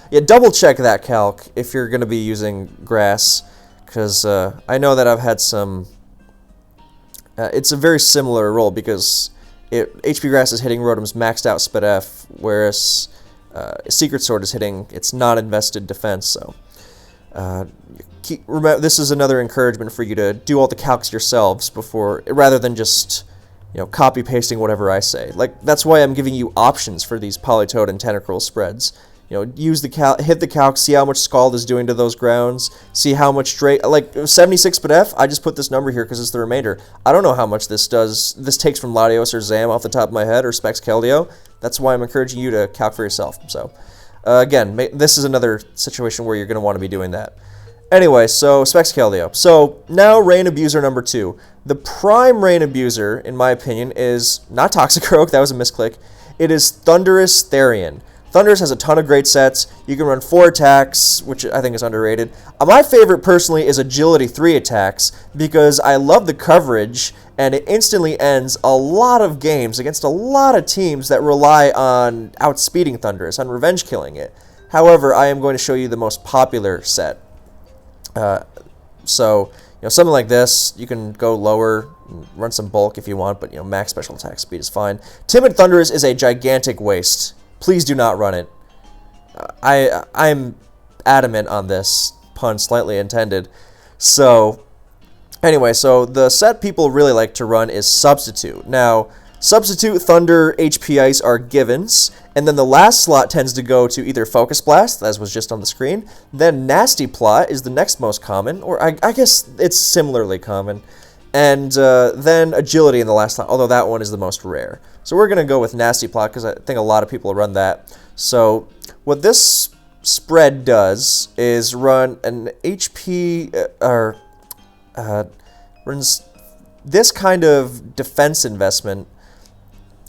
Yeah, double check that calc if you're going to be using Grass, because I know that I've had some. It's a very similar role because HP Grass is hitting Rotom's maxed out Spit F, whereas Secret Sword is hitting its non-invested defense, so remember, this is another encouragement for you to do all the calcs yourselves rather than just copy pasting whatever I say. Like, that's why I'm giving you options for these Politoed and Tentacruel spreads. Use hit the calc, see how much Scald is doing to those grounds, see how much like 76 BDF, I just put this number here because it's the remainder. I don't know how much this takes from Latios or Zam off the top of my head, or Specs Keldeo. That's why I'm encouraging you to calc for yourself. So, again, this is another situation where you're going to want to be doing that. Anyway, so Specs Keldeo. So, now Rain Abuser number 2. The prime Rain Abuser, in my opinion, is not Toxicroak, that was a misclick. It is Thundurus Therian. Thundurus has a ton of great sets. You can run 4 attacks, which I think is underrated. My favorite, personally, is Agility 3 attacks, because I love the coverage, and it instantly ends a lot of games against a lot of teams that rely on outspeeding Thundurus, on revenge killing it. However, I am going to show you the most popular set. So, something like this, you can go lower, run some bulk if you want, but, max special attack speed is fine. Timid Thundurus is a gigantic waste. Please do not run it. I'm adamant on this, pun slightly intended. So, anyway, so the set people really like to run is Substitute. Now, Substitute, Thunder, HP Ice are givens, and then the last slot tends to go to either Focus Blast, as was just on the screen, then Nasty Plot is the next most common, or I guess it's similarly common, and then Agility in the last slot, although that one is the most rare. So we're going to go with Nasty Plot because I think a lot of people run that. So what this spread does is run an HP, runs this kind of defense investment,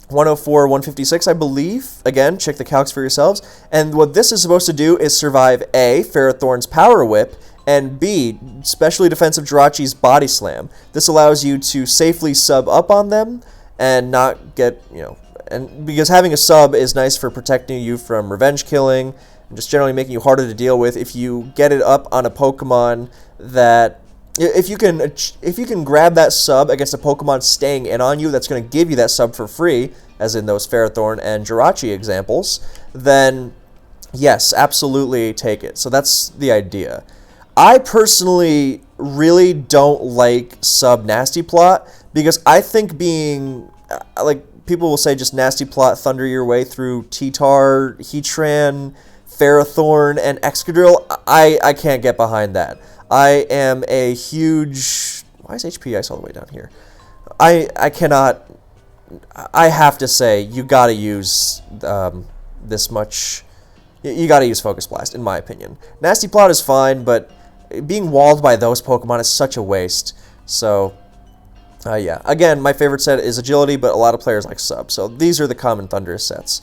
104, 156, I believe. Again, check the calcs for yourselves. And what this is supposed to do is survive A, Ferrothorn's Power Whip, and B, specially defensive Jirachi's Body Slam. This allows you to safely sub up on them and not get, and because having a sub is nice for protecting you from revenge killing and just generally making you harder to deal with. If you get it up on a Pokemon that, if you can grab that sub against a Pokemon staying in on you that's going to give you that sub for free, as in those Ferrothorn and Jirachi examples, then yes, absolutely take it. So that's the idea. I personally really don't like sub Nasty Plot because I think being, like, people will say just Nasty Plot, thunder your way through T-Tar, Heatran, Ferrothorn, and Excadrill. I can't get behind that. I am a huge... Why is HP Ice all the way down here? I cannot... I have to say, you gotta use this much... You gotta use Focus Blast, in my opinion. Nasty Plot is fine, but being walled by those Pokemon is such a waste. So, yeah. Again, my favorite set is Agility, but a lot of players like Sub. So these are the common Thundurus sets.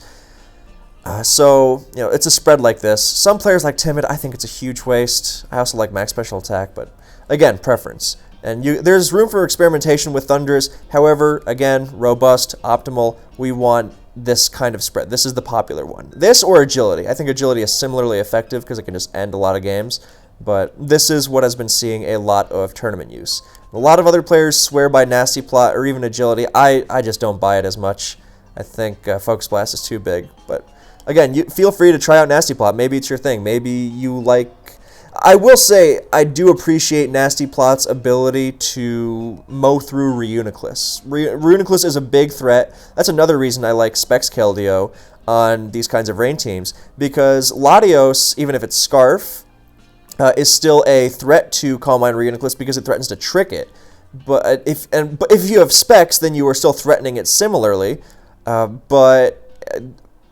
So, it's a spread like this. Some players like Timid. I think it's a huge waste. I also like Max Special Attack, but again, preference. And there's room for experimentation with Thundurus. However, again, robust, optimal. We want this kind of spread. This is the popular one. This or Agility. I think Agility is similarly effective because it can just end a lot of games. But this is what has been seeing a lot of tournament use. A lot of other players swear by Nasty Plot or even Agility. I just don't buy it as much. I think Focus Blast is too big. But again, you feel free to try out Nasty Plot. Maybe it's your thing. Maybe you like... I will say, I do appreciate Nasty Plot's ability to mow through Reuniclus. Reuniclus is a big threat. That's another reason I like Specs Keldeo on these kinds of rain teams. Because Latios, even if it's Scarf, is still a threat to Calm Mind Reuniclus because it threatens to trick it. But if you have Specs, then you are still threatening it similarly. But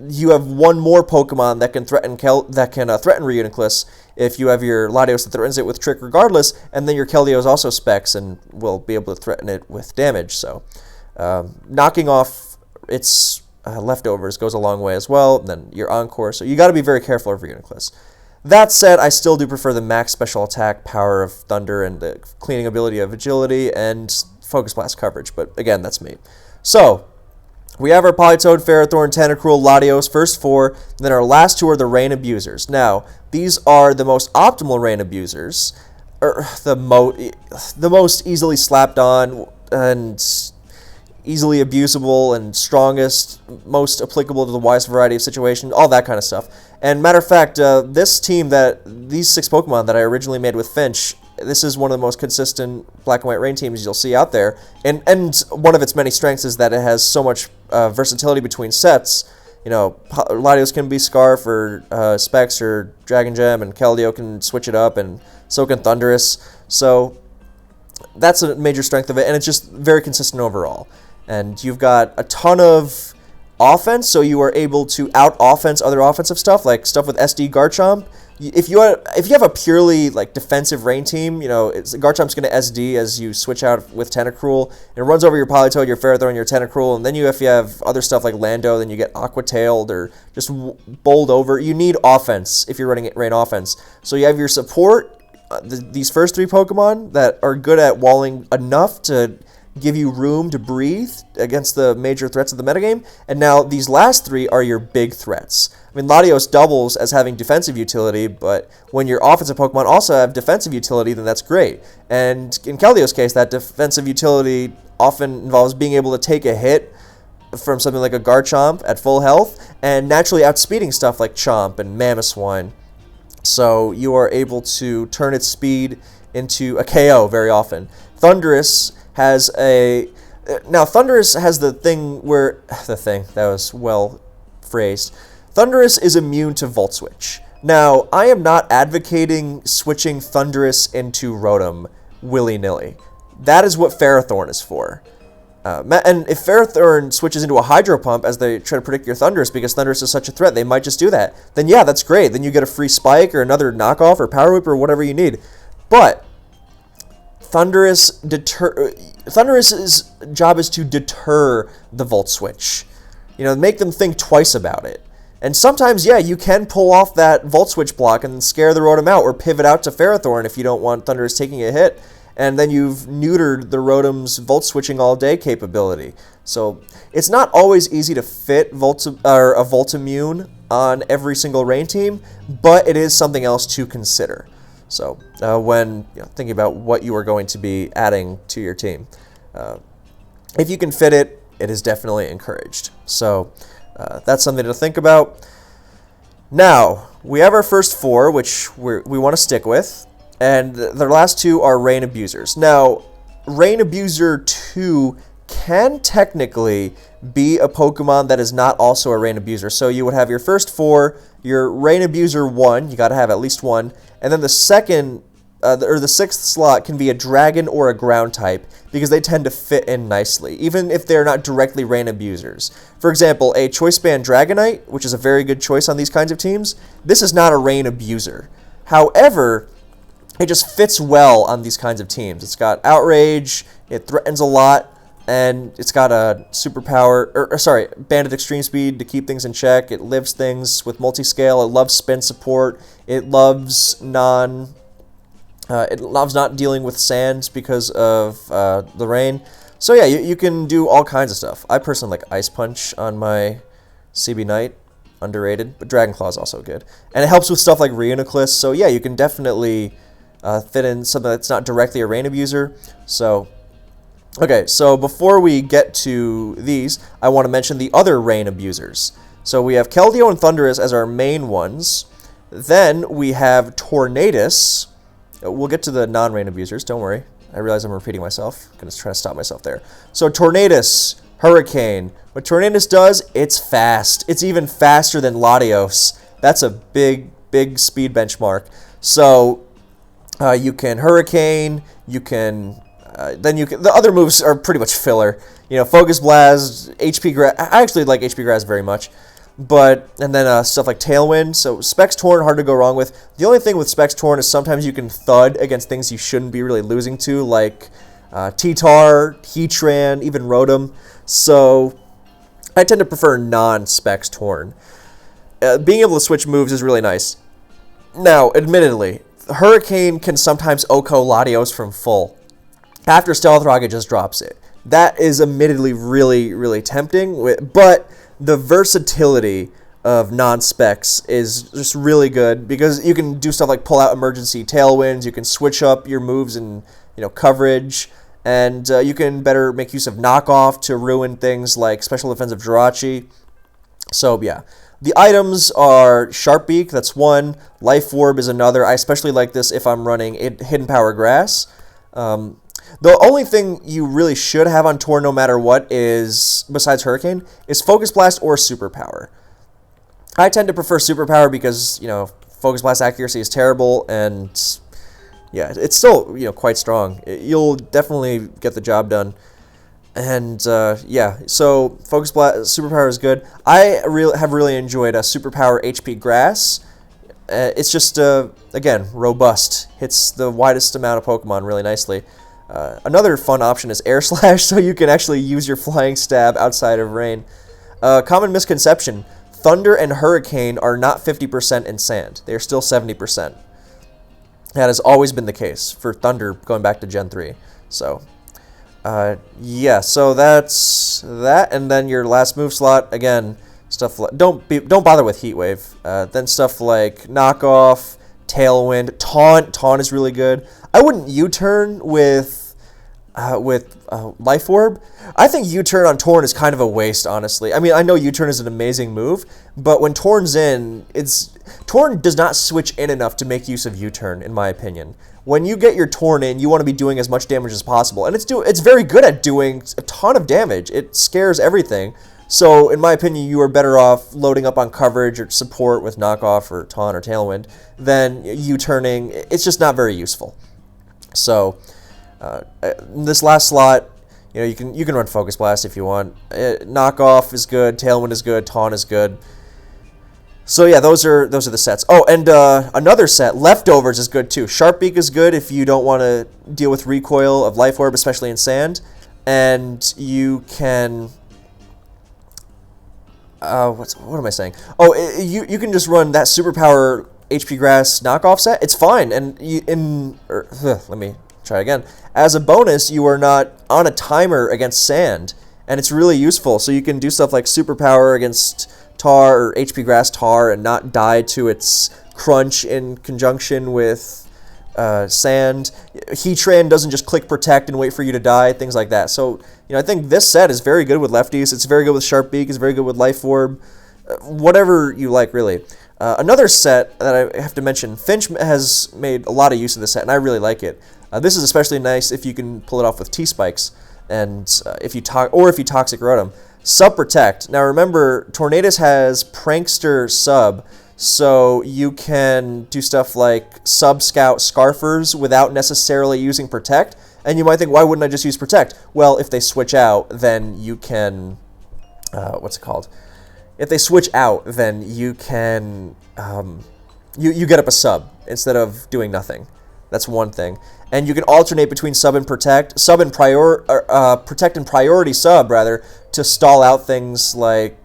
you have one more Pokemon that can threaten Reuniclus if you have your Latios that threatens it with Trick regardless, and then your Keldeo is also Specs and will be able to threaten it with damage. So knocking off its leftovers goes a long way as well. And then your Encore, so you got to be very careful of Reuniclus. That said, I still do prefer the max special attack power of Thunder and the cleaning ability of Agility and Focus Blast coverage, but again, that's me. So, we have our Politoed, Ferrothorn, Tentacruel, Latios, first 4, then our last 2 are the Rain Abusers. Now, these are the most optimal Rain Abusers, or the most easily slapped on, and easily abusable and strongest, most applicable to the widest variety of situations, all that kind of stuff. And matter of fact, these 6 Pokemon that I originally made with Finch, this is one of the most consistent Black and White Rain teams you'll see out there. And one of its many strengths is that it has so much versatility between sets. Latios can be Scarf or Specs or Dragon Gem, and Keldeo can switch it up, and so can Thundurus. So that's a major strength of it, and it's just very consistent overall. And you've got a ton of offense, so you are able to out-offense other offensive stuff, like stuff with SD Garchomp. If you have a purely defensive Rain team, Garchomp's going to SD as you switch out with Tentacruel. It runs over your Politoed, your Ferrothorn, your Tentacruel, and then if you have other stuff like Lando, then you get Aqua-tailed or just bowled over. You need offense if you're running Rain offense. So you have your support, these first 3 Pokemon that are good at walling enough to give you room to breathe against the major threats of the metagame, and now these last 3 are your big threats. I mean, Latios doubles as having defensive utility, but when your offensive Pokemon also have defensive utility, then that's great. And in Keldeo's case, that defensive utility often involves being able to take a hit from something like a Garchomp at full health, and naturally outspeeding stuff like Chomp and Mammoth Swine. So you are able to turn its speed into a KO very often. Thundurus has the thing where that was well phrased. Thundurus is immune to Volt Switch. Now, I am not advocating switching Thundurus into Rotom willy-nilly. That is what Ferrothorn is for. And if Ferrothorn switches into a Hydro Pump as they try to predict your Thundurus because Thundurus is such a threat, they might just do that. Then yeah, that's great. Then you get a free Spike or another knockoff or Power Whip or whatever you need. But Thundurus's job is to deter the Volt Switch. Make them think twice about it. And sometimes, yeah, you can pull off that Volt Switch block and scare the Rotom out, or pivot out to Ferrothorn if you don't want Thundurus taking a hit. And then you've neutered the Rotom's Volt Switching all day capability. So it's not always easy to fit a Voltimmune on every single Rain team, but it is something else to consider. So when thinking about what you are going to be adding to your team, if you can fit it, it is definitely encouraged. So that's something to think about. Now, we have our first 4, which we want to stick with, and the last 2 are Rain Abusers. Now, Rain Abuser 2 can technically be a Pokemon that is not also a Rain Abuser. So you would have your first 4, your Rain Abuser 1, you got to have at least 1, and then the second, or the 6th slot can be a Dragon or a Ground type, because they tend to fit in nicely, even if they're not directly Rain Abusers. For example, a Choice Band Dragonite, which is a very good choice on these kinds of teams, this is not a Rain Abuser. However, it just fits well on these kinds of teams. It's got Outrage, it threatens a lot, and it's got a superpower, Banded Extreme Speed to keep things in check. It lives things with multi-scale. It loves spin support. It loves not dealing with sands because of the rain. So yeah, you can do all kinds of stuff. I personally like Ice Punch on my CB Knight, underrated, but Dragon Claw is also good. And it helps with stuff like Reuniclus, so yeah, you can definitely fit in something that's not directly a Rain Abuser. So, okay, so before we get to these, I want to mention the other Rain Abusers. So we have Keldeo and Thundurus as our main ones. Then we have Tornadus. We'll get to the non-Rain Abusers, don't worry. I realize I'm repeating myself. I'm going to try to stop myself there. So Tornadus, Hurricane. What Tornadus does, it's fast. It's even faster than Latios. That's a big, big speed benchmark. So you can Hurricane, you can... the other moves are pretty much filler. Focus Blast, HP Grass. I actually like HP Grass very much. And then stuff like Tailwind. So Specs Torn, hard to go wrong with. The only thing with Specs Torn is sometimes you can thud against things you shouldn't be really losing to, like T-Tar, Heatran, even Rotom. So I tend to prefer non-Specs Torn. Being able to switch moves is really nice. Now, admittedly, Hurricane can sometimes OHKO Latios from full. After Stealth Rocket just drops it. That is admittedly really, really tempting, but the versatility of non-specs is just really good because you can do stuff like pull out emergency tailwinds, you can switch up your moves and coverage, And you can better make use of knockoff to ruin things like special defensive Jirachi. So yeah, the items are Sharp Beak, that's one. Life Orb is another. I especially like this if I'm running Hidden Power Grass. The only thing you really should have on Torn no matter what is, besides Hurricane, is Focus Blast or Superpower. I tend to prefer Superpower because, you know, Focus Blast accuracy is terrible, and yeah, it's still, you know, quite strong. You'll definitely get the job done. And yeah, so Focus Blast, Superpower is good. I have really enjoyed Superpower HP Grass. It's just, again, robust. Hits the widest amount of Pokemon really nicely. Another fun option is Air Slash, so you can actually use your Flying Stab outside of rain. Common misconception, Thunder and Hurricane are not 50% in sand. They are still 70%. That has always been the case for Thunder going back to Gen 3. So, yeah, so that's that. And then your last move slot, again, stuff like, don't bother with Heat Wave. Then stuff like Knockoff, Tailwind, Taunt. Taunt is really good. I wouldn't U-turn with Life Orb. I think U-turn on Torn is kind of a waste, honestly. I mean, I know U-turn is an amazing move, but when Torn's in, Torn does not switch in enough to make use of U-turn, in my opinion. When you get your Torn in, you want to be doing as much damage as possible, and it's very good at doing a ton of damage. It scares everything. So, in my opinion, you are better off loading up on coverage or support with Knockoff or Taunt or Tailwind than U-turning. It's just not very useful. So, this last slot, you know, you can run Focus Blast if you want. Knockoff is good, Tailwind is good, Taunt is good. So yeah, those are the sets. Oh, and another set, Leftovers, is good too. Sharp Beak is good if you don't want to deal with recoil of Life Orb, especially in sand. And you can what am I saying? Oh, you can just run that Superpower HP Grass Knockoff set. It's fine, and let me try again. As a bonus, you are not on a timer against sand, and it's really useful. So you can do stuff like Superpower against Tar or HP Grass Tar and not die to its crunch in conjunction with sand. Heatran doesn't just click Protect and wait for you to die, things like that. So, you know, I think this set is very good with lefties. It's very good with Sharp Beak. It's very good with Life Orb. Whatever you like, really. Another set that I have to mention, Finch has made a lot of use of this set, and I really like it. This is especially nice if you can pull it off with T-Spikes, and if you Toxic Rotom. Sub Protect. Now remember, Tornadus has Prankster Sub, so you can do stuff like Sub Scout Scarfers without necessarily using Protect. And you might think, why wouldn't I just use Protect? Well, if they switch out, then you can... what's it called? If they switch out, then you can... you get up a Sub instead of doing nothing. That's one thing. And you can alternate between Sub and Protect. Protect and Priority Sub, rather, to stall out things like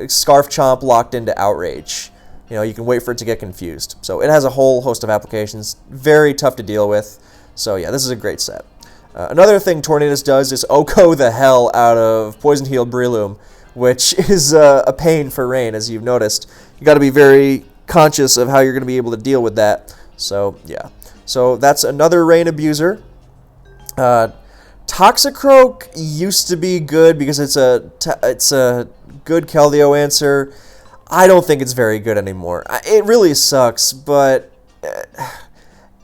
Scarf Chomp locked into Outrage. You know, you can wait for it to get confused. So it has a whole host of applications. Very tough to deal with. So yeah, this is a great set. Another thing Tornadus does is OHKO the hell out of Poison Healed Breloom, which is a pain for Rain, as you've noticed. You got to be very conscious of how you're going to be able to deal with that. So yeah. So that's another Rain abuser. Toxicroak used to be good because it's a good Keldeo answer. I don't think it's very good anymore. It really sucks, but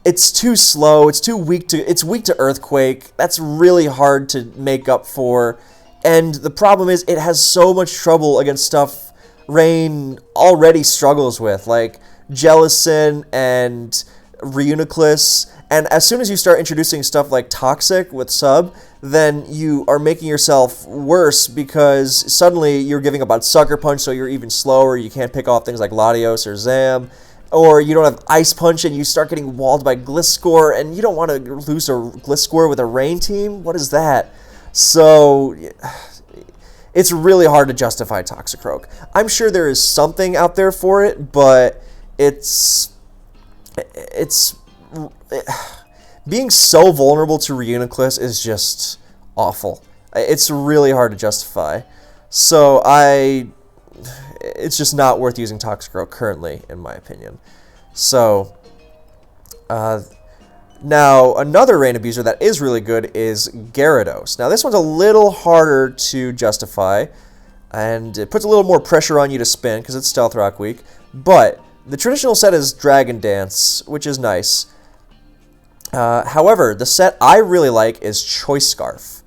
it's too slow. It's weak to Earthquake. That's really hard to make up for. And the problem is it has so much trouble against stuff Rain already struggles with, like Jellicent and Reuniclus. And as soon as you start introducing stuff like Toxic with Sub, then you are making yourself worse because suddenly you're giving up on Sucker Punch, so you're even slower. You can't pick off things like Latios or Zam. Or you don't have Ice Punch and you start getting walled by Gliscor, and you don't want to lose a Gliscor with a Rain team? What is that? So it's really hard to justify Toxicroak. I'm sure there is something out there for it, but it's being so vulnerable to Reuniclus is just awful. It's really hard to justify. So it's just not worth using Toxicroak currently, in my opinion. So Now, another Rain Abuser that is really good is Gyarados. Now, this one's a little harder to justify, and it puts a little more pressure on you to spin, because it's Stealth Rock week, but the traditional set is Dragon Dance, which is nice. However, the set I really like is Choice Scarf.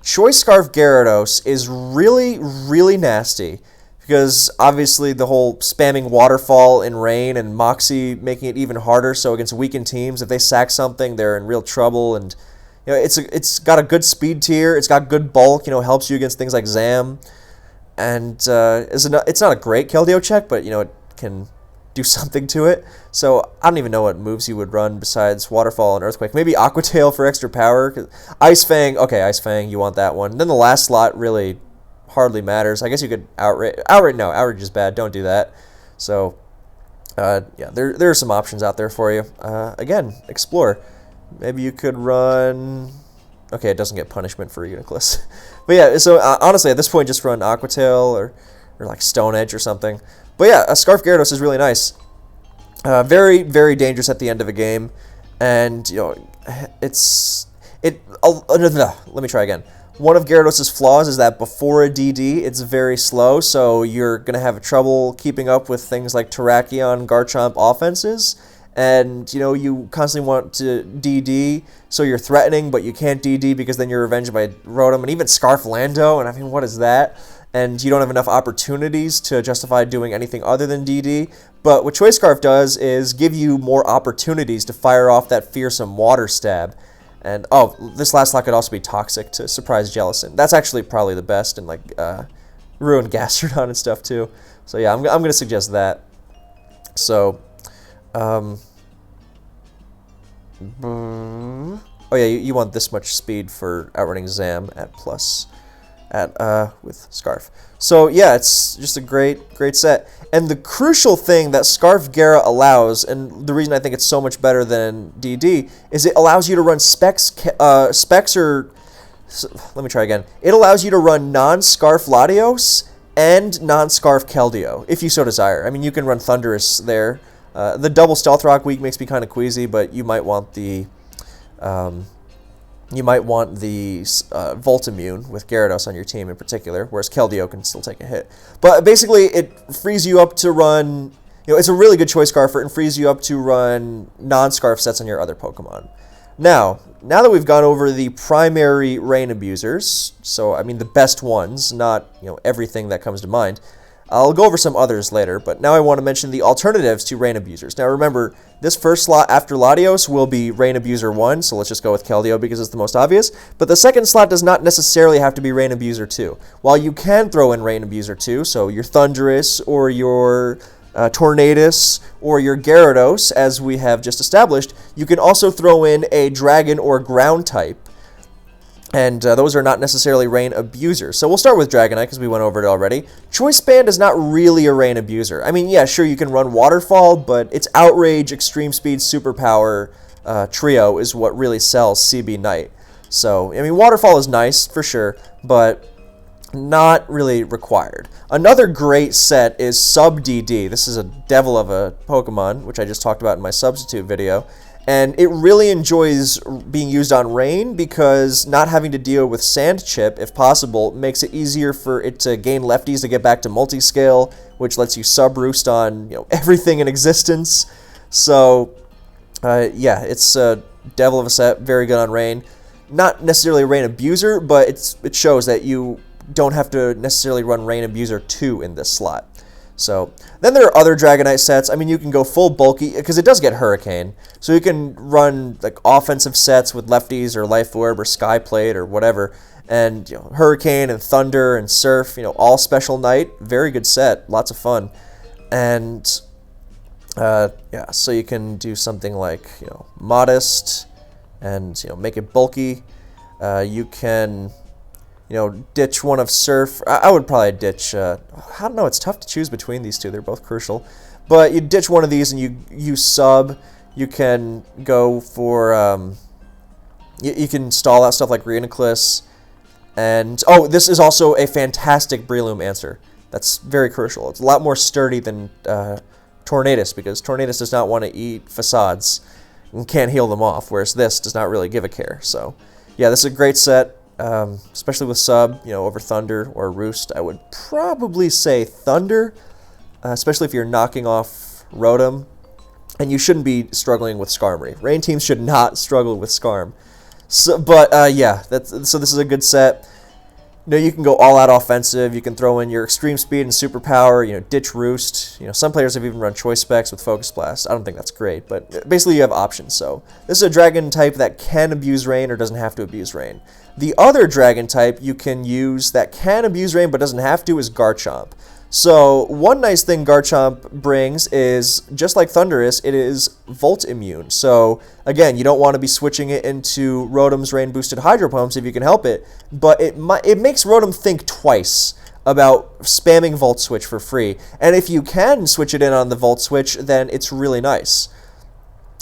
Choice Scarf Gyarados is really, really nasty, because obviously the whole spamming Waterfall in Rain and Moxie making it even harder, so against weakened teams, if they sack something, they're in real trouble, and you know, it's got a good speed tier, it's got good bulk, you know, helps you against things like Zam, and it's not a great Keldeo check, but you know, it can do something to it. So I don't even know what moves you would run besides Waterfall and Earthquake. Maybe Aqua Tail for extra power. Ice Fang, okay, Ice Fang, you want that one. Then the last slot really hardly matters. I guess you could Outrage. No, Outrage is bad. Don't do that. So yeah, there are some options out there for you. Again, explore. Maybe you could run. Okay, it doesn't get punishment for Uniclus. But yeah, so honestly, at this point, just run Aqua Tail or like Stone Edge or something. But yeah, a Scarf Gyarados is really nice. Very, very dangerous at the end of a game. And, you know, let me try again. One of Gyarados' flaws is that before a DD, it's very slow, so you're going to have trouble keeping up with things like Terrakion, Garchomp offenses. And, you know, you constantly want to DD, so you're threatening, but you can't DD because then you're revenged by Rotom and even Scarf Lando, and I mean, what is that? And you don't have enough opportunities to justify doing anything other than DD. But what Choice Scarf does is give you more opportunities to fire off that fearsome Water Stab. And, oh, this last slot could also be Toxic to surprise Jellicent. That's actually probably the best, and, like, ruin Gastrodon and stuff, too. So, yeah, I'm going to suggest that. So, oh, yeah, you want this much speed for outrunning Zam at plus... with Scarf. So yeah, it's just a great set. And the crucial thing that Scarf Gyara allows, and the reason I think it's so much better than DD, is it allows you to run Specs or... Let me try again. It allows you to run non-Scarf Latios and non-Scarf Keldeo, if you so desire. I mean, you can run Thundurus there. The double Stealth Rock week makes me kind of queasy, but you might want the... Voltimmune with Gyarados on your team in particular, whereas Keldeo can still take a hit. But basically, it frees you up to run... You know, it's a really good Choice Scarf and frees you up to run non-Scarf sets on your other Pokemon. Now that we've gone over the primary Rain Abusers, so, I mean, the best ones, not, you know, everything that comes to mind, I'll go over some others later, but now I want to mention the alternatives to Rain Abusers. Now remember, this first slot after Latios will be Rain Abuser 1, so let's just go with Keldeo because it's the most obvious, but the second slot does not necessarily have to be Rain Abuser 2. While you can throw in Rain Abuser 2, so your Thundurus or your Tornadus or your Gyarados, as we have just established, you can also throw in a Dragon or Ground type. And those are not necessarily Rain Abusers. So we'll start with Dragonite because we went over it already. Choice Band is not really a Rain Abuser. I mean, yeah, sure, you can run Waterfall, but it's Outrage, Extreme Speed, Superpower trio is what really sells CB Knight. So, I mean, Waterfall is nice, for sure, but not really required. Another great set is Sub DD. This is a devil of a Pokemon, which I just talked about in my substitute video. And it really enjoys being used on Rain because not having to deal with Sand Chip, if possible, makes it easier for it to gain lefties to get back to Multiscale, which lets you sub-roost on, you know, everything in existence. So, yeah, it's a devil of a set, very good on Rain. Not necessarily a Rain Abuser, but it shows that you don't have to necessarily run Rain Abuser 2 in this slot. So, then there are other Dragonite sets. I mean, you can go full bulky, because it does get Hurricane. So you can run, like, offensive sets with lefties or Life Orb or Sky Plate or whatever. And, you know, Hurricane and Thunder and Surf, you know, all special Night. Very good set. Lots of fun. And, yeah, so you can do something like, you know, Modest and, you know, make it bulky. You can... You know, ditch one of Surf. I would probably ditch... I don't know, it's tough to choose between these two. They're both crucial. But you ditch one of these and you sub. You can go for... you can stall out stuff like Reuniclus. And... Oh, this is also a fantastic Breloom answer. That's very crucial. It's a lot more sturdy than Tornadus, because Tornadus does not want to eat Facades. and can't heal them off, whereas this does not really give a care. So, yeah, this is a great set, especially with sub, over Thunder or Roost. I would probably say Thunder, especially if you're knocking off Rotom, and you shouldn't be struggling with Skarmory. Rain teams should not struggle with Skarm. So, but yeah, so this is a good set. You can go all out offensive. You can throw in your extreme speed and superpower. Ditch Roost. Some players have even run Choice Specs with Focus Blast. I don't think that's great, but basically you have options. So this is a dragon type that can abuse rain or doesn't have to abuse rain. The other dragon type you can use that can abuse rain but doesn't have to is Garchomp. So one nice thing Garchomp brings is, just like Thundurus, it is Volt immune. So again, you don't want to be switching it into Rotom's rain boosted Hydro Pumps if you can help it, but it makes Rotom think twice about spamming Volt Switch for free. And if you can switch it in on the Volt Switch, then it's really nice.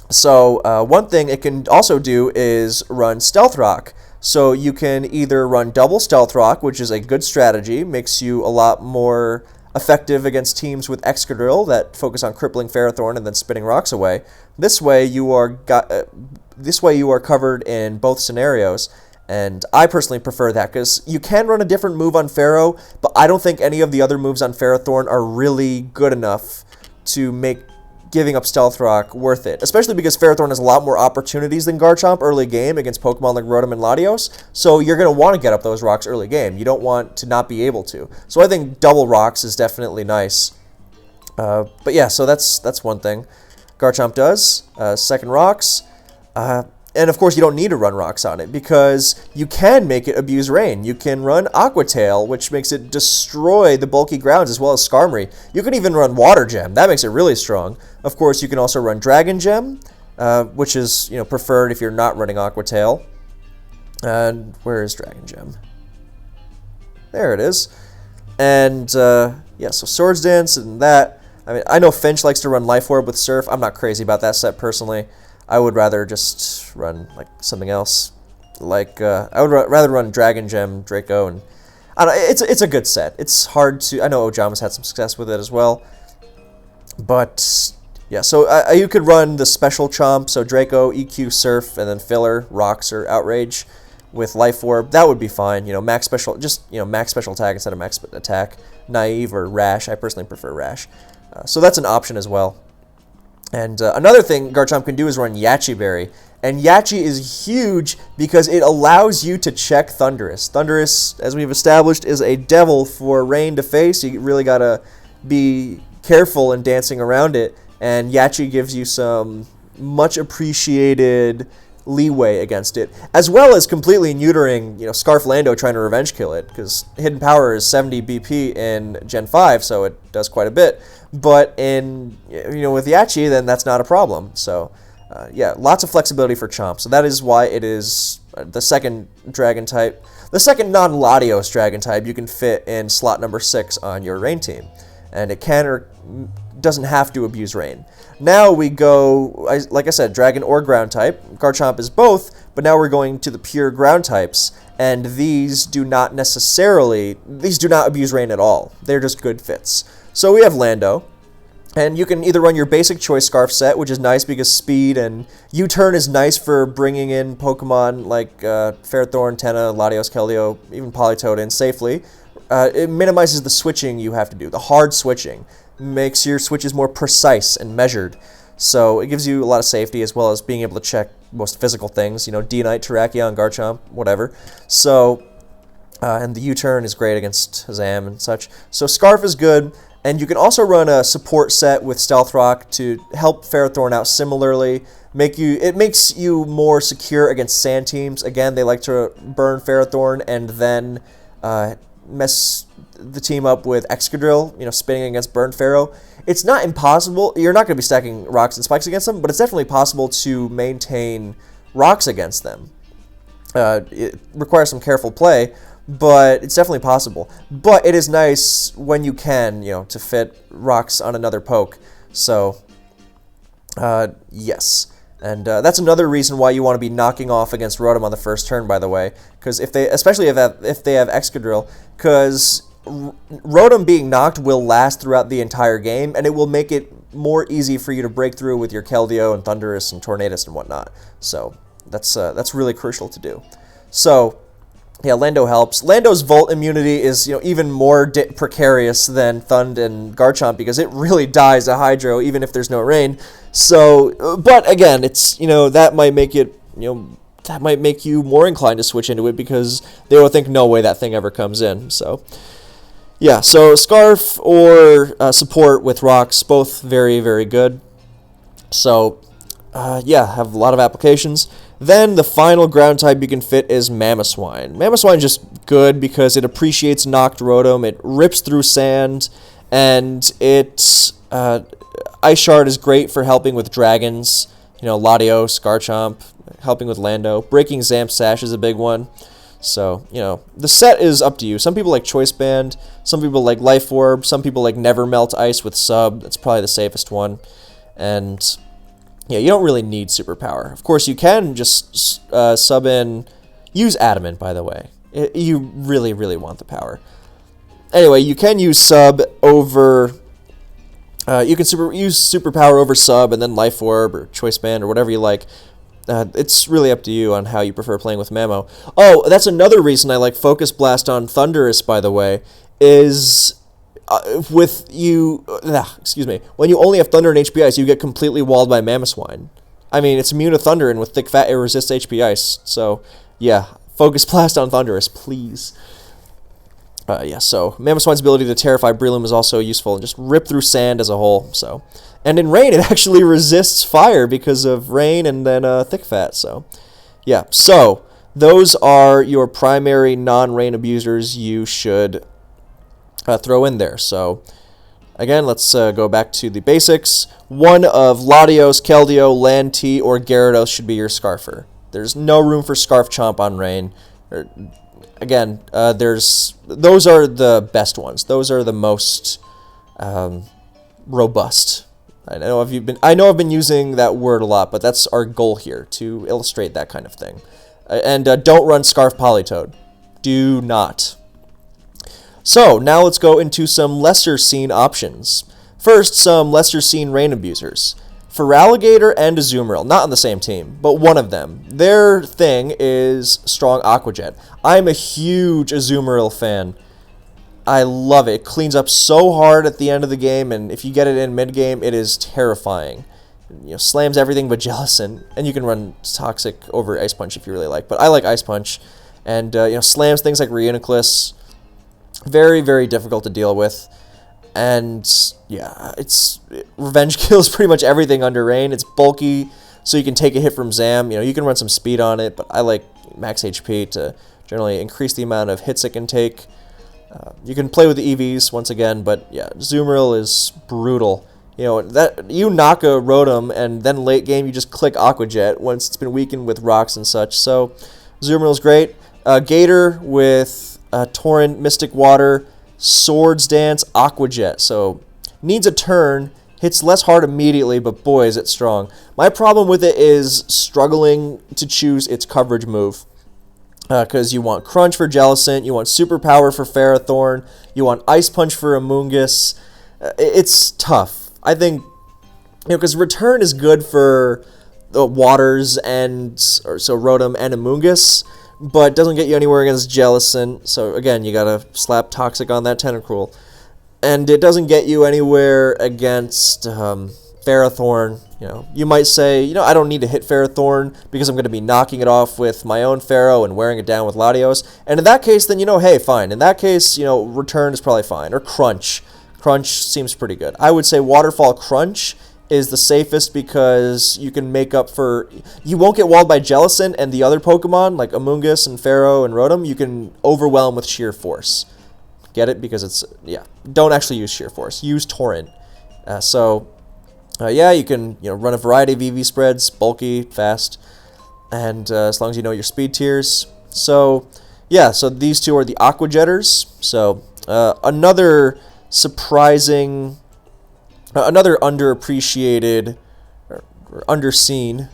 So one thing it can also do is run Stealth Rock. So you can either run double Stealth Rock, which is a good strategy, makes you a lot more effective against teams with Excadrill that focus on crippling Ferrothorn and then spinning rocks away. This way you are covered in both scenarios, and I personally prefer that because you can run a different move on Ferro, but I don't think any of the other moves on Ferrothorn are really good enough to make giving up Stealth Rock worth it, especially because Ferrothorn has a lot more opportunities than Garchomp early game against Pokemon like Rotom and Latios, so you're going to want to get up those rocks early game. You don't want to not be able to. So I think double rocks is definitely nice. But yeah, so that's one thing Garchomp does. Second, rocks. And of course, you don't need to run rocks on it because you can make it abuse rain. You can run Aqua Tail, which makes it destroy the bulky grounds as well as Skarmory. You can even run Water Gem. That makes it really strong. Of course, you can also run Dragon Gem, which is preferred if you're not running Aqua Tail. And where is Dragon Gem? There it is. And yeah, so Swords Dance and that. I mean, I know Finch likes to run Life Orb with Surf. I'm not crazy about that set personally. I would rather just run like something else. Like I would rather run Dragon Gem, Draco, and I don't know, it's a good set. It's hard to. I know Ojama's had some success with it as well, but yeah. So you could run the special chomp. So Draco, EQ, Surf, and then filler, Rocks or Outrage with Life Orb. That would be fine. Max special, just max special attack instead of max attack. Naive or Rash. I personally prefer Rash. So that's an option as well. And another thing Garchomp can do is run Yachi Berry. And Yachi is huge because it allows you to check Thundurus. Thundurus, as we've established, is a devil for rain to face. You really got to be careful in dancing around it. And Yachi gives you some much appreciated leeway against it, as well as completely neutering, Scarf Lando trying to revenge kill it, because Hidden Power is 70 BP in Gen 5, so it does quite a bit. But in, with Yachi, then that's not a problem. So, yeah, lots of flexibility for Chomp. So that is why it is the second dragon type, the second non-Latios dragon type you can fit in slot number 6 on your rain team. And it can or doesn't have to abuse rain. Now we go, like I said, dragon or ground type. Garchomp is both, but now we're going to the pure ground types. And these do not abuse rain at all. They're just good fits. So we have Lando, and you can either run your basic Choice Scarf set, which is nice because speed, and U-Turn is nice for bringing in Pokemon like Ferrothorn, Tenna, Latios, Keldeo, even Politoed in safely. It minimizes the switching you have to do, the hard switching. Makes your switches more precise and measured. So it gives you a lot of safety as well as being able to check most physical things, D-Knight, Terrakion, Garchomp, whatever. So, and the U-Turn is great against Hazam and such. So Scarf is good. And you can also run a support set with Stealth Rock to help Ferrothorn out similarly. It makes you more secure against sand teams. Again, they like to burn Ferrothorn and then mess the team up with Excadrill, spinning against Burn Ferro. It's not impossible. You're not going to be stacking rocks and spikes against them, but it's definitely possible to maintain rocks against them. It requires some careful play, but it's definitely possible. But it is nice when you can, to fit rocks on another poke. So, yes. And that's another reason why you want to be knocking off against Rotom on the first turn, by the way. Because especially if they have Excadrill, because Rotom being knocked will last throughout the entire game, and it will make it more easy for you to break through with your Keldeo and Thundurus and Tornadus and whatnot. So that's really crucial to do. So yeah, Lando helps. Lando's Volt immunity is even more precarious than Thund and Garchomp because it really dies a Hydro even if there's no rain. So, but again, it's that might make it that might make you more inclined to switch into it because they will think no way that thing ever comes in. So yeah, so Scarf or support with rocks, both very, very good. So yeah, have a lot of applications. Then the final ground type you can fit is Mammoth Swine. Mammoth Swine is just good because it appreciates knocked Rotom, it rips through sand, and Ice Shard is great for helping with dragons, Latios, Garchomp, helping with Lando. Breaking Zamp Sash is a big one. So, the set is up to you. Some people like Choice Band, some people like Life Orb, some people like Never Melt Ice with Sub. That's probably the safest one. And yeah, you don't really need superpower. Of course, you can just sub in... Use Adamant, by the way. You really, really want the power. Anyway, you can use sub over... you can use superpower over sub and then Life Orb or Choice Band or whatever you like. It's really up to you on how you prefer playing with Mammo. Oh, that's another reason I like Focus Blast on Thundurus, by the way, is... when you only have Thunder and HP Ice, you get completely walled by Mammoth Swine. I mean, it's immune to Thunder, and with Thick Fat, it resists HP Ice. So, yeah, Focus Blast on Thundurus, please. Yeah, so Mammoth Swine's ability to Terrify Breloom is also useful, and just rip through sand as a whole. So, and in Rain, it actually resists fire because of Rain and then Thick Fat. So, yeah, so those are your primary non-Rain abusers you should throw in there. So again, let's go back to the basics. One of Latios, Keldeo, Lanti, or Gyarados should be your Scarfer. There's no room for Scarf Chomp on Rain. Again, those are the best ones. Those are the most robust. I know I've been using that word a lot, but that's our goal here, to illustrate that kind of thing. And don't run Scarf Politoed. Do not. So, now let's go into some lesser seen options. First, some lesser seen Rain abusers. Feraligatr and Azumarill, not on the same team, but one of them. Their thing is strong Aqua Jet. I'm a huge Azumarill fan. I love it. It cleans up so hard at the end of the game, and if you get it in mid-game, it is terrifying. Slams everything but Jellicent, and you can run Toxic over Ice Punch if you really like, but I like Ice Punch. And, slams things like Reuniclus. Very, very difficult to deal with. And, yeah, Revenge kills pretty much everything under Rain. It's bulky, so you can take a hit from Zam. You can run some speed on it, but I like max HP to generally increase the amount of hits it can take. You can play with the EVs, once again, but, yeah, Azumarill is brutal. You knock a Rotom, and then late game you just click Aqua Jet once it's been weakened with rocks and such. So, Azumarill's great. Gator with... Torrent, Mystic Water, Swords Dance, Aqua Jet. So, needs a turn, hits less hard immediately, but boy, is it strong. My problem with it is struggling to choose its coverage move. Because you want Crunch for Jellicent, you want Superpower for Ferrothorn, you want Ice Punch for Amoonguss. It's tough. I think, because Return is good for Waters and, Rotom and Amoonguss, but doesn't get you anywhere against Jellicent. So again, you gotta slap Toxic on that Tentacruel. And it doesn't get you anywhere against Ferrothorn. You might say, I don't need to hit Ferrothorn because I'm going to be knocking it off with my own Ferro and wearing it down with Latios. And in that case, then, hey, fine. In that case, Return is probably fine. Or Crunch. Crunch seems pretty good. I would say Waterfall Crunch is the safest because you can make up for... You won't get walled by Jellicent and the other Pokemon, like Amoonguss and Pharaoh and Rotom. You can overwhelm with Sheer Force. Get it? Because it's... Yeah. Don't actually use Sheer Force. Use Torrent. Yeah, you can run a variety of EV spreads, bulky, fast, and as long as you know your speed tiers. So, yeah, so these two are the Aqua Jetters. So, another surprising... another underappreciated or underseen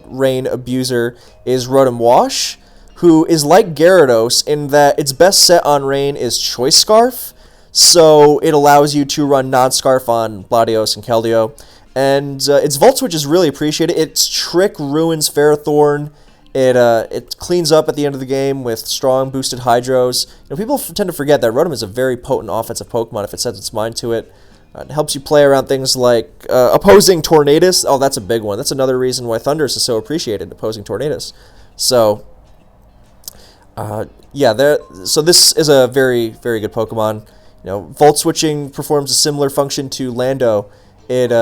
Rain abuser is Rotom Wash, who is like Gyarados in that its best set on Rain is Choice Scarf, so it allows you to run non-Scarf on Latios and Keldeo. And its Volt Switch is really appreciated. Its Trick ruins Ferrothorn. It cleans up at the end of the game with strong boosted Hydros. People tend to forget that Rotom is a very potent offensive Pokemon if it sets its mind to it. It helps you play around things like opposing Tornadus. Oh, that's a big one. That's another reason why Thundurus is so appreciated, opposing Tornadus. So, yeah, so this is a very, very good Pokemon. Volt Switching performs a similar function to Lando. It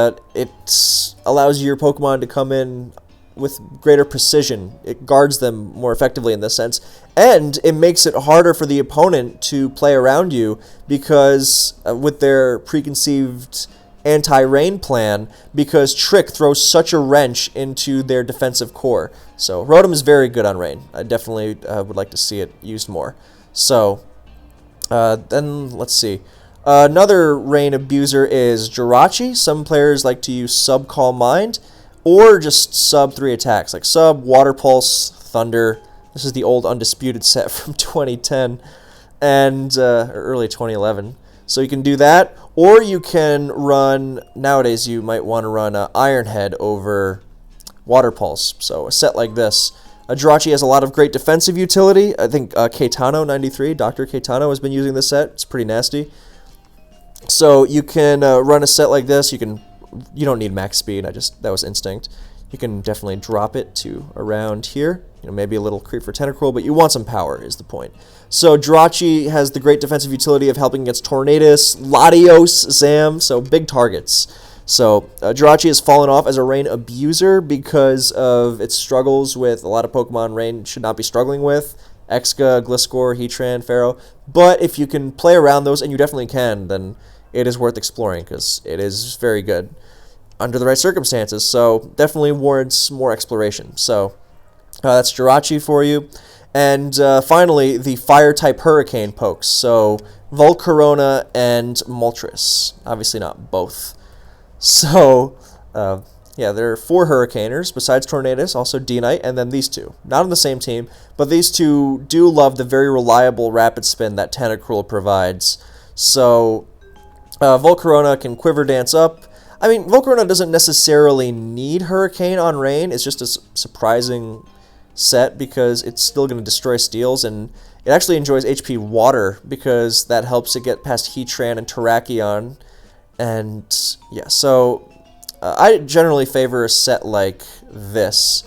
allows your Pokemon to come in with greater precision. It guards them more effectively in this sense. And it makes it harder for the opponent to play around you because with their preconceived anti-rain plan, because Trick throws such a wrench into their defensive core. So Rotom is very good on rain. I definitely would like to see it used more. So then let's see. Another rain abuser is Jirachi. Some players like to use sub Calm Mind, or just sub 3 attacks, like sub, Water Pulse, Thunder. This is the old Undisputed set from 2010 and early 2011. So you can do that, or you can run, nowadays you might want to run Iron Head over Water Pulse. So a set like this. Jirachi has a lot of great defensive utility. I think Caetano93, Dr. Caetano, has been using this set. It's pretty nasty. So you can run a set like this. You don't need max speed. That was instinct. You can definitely drop it to around here. Maybe a little creep for Tentacruel, but you want some power is the point. So Jirachi has the great defensive utility of helping against Tornadus, Latios, Zam, so big targets. So Jirachi has fallen off as a rain abuser because of its struggles with a lot of Pokemon rain should not be struggling with. Exca, Gliscor, Heatran, Pharaoh. But if you can play around those, and you definitely can, then it is worth exploring because it is very good under the right circumstances. So definitely warrants more exploration. So that's Jirachi for you. And finally, the Fire-type Hurricane pokes. So Volcarona and Moltres. Obviously not both. So, yeah, there are 4 Hurricaners, besides Tornadus, also D-Knight, and then these two. Not on the same team, but these two do love the very reliable Rapid Spin that Tentacruel provides. So, Volcarona can Quiver Dance up. I mean, Volcarona doesn't necessarily need Hurricane on Rain. It's just a surprising set because it's still going to destroy Steels, and it actually enjoys HP Water because that helps it get past Heatran and Terrakion. And yeah, so I generally favor a set like this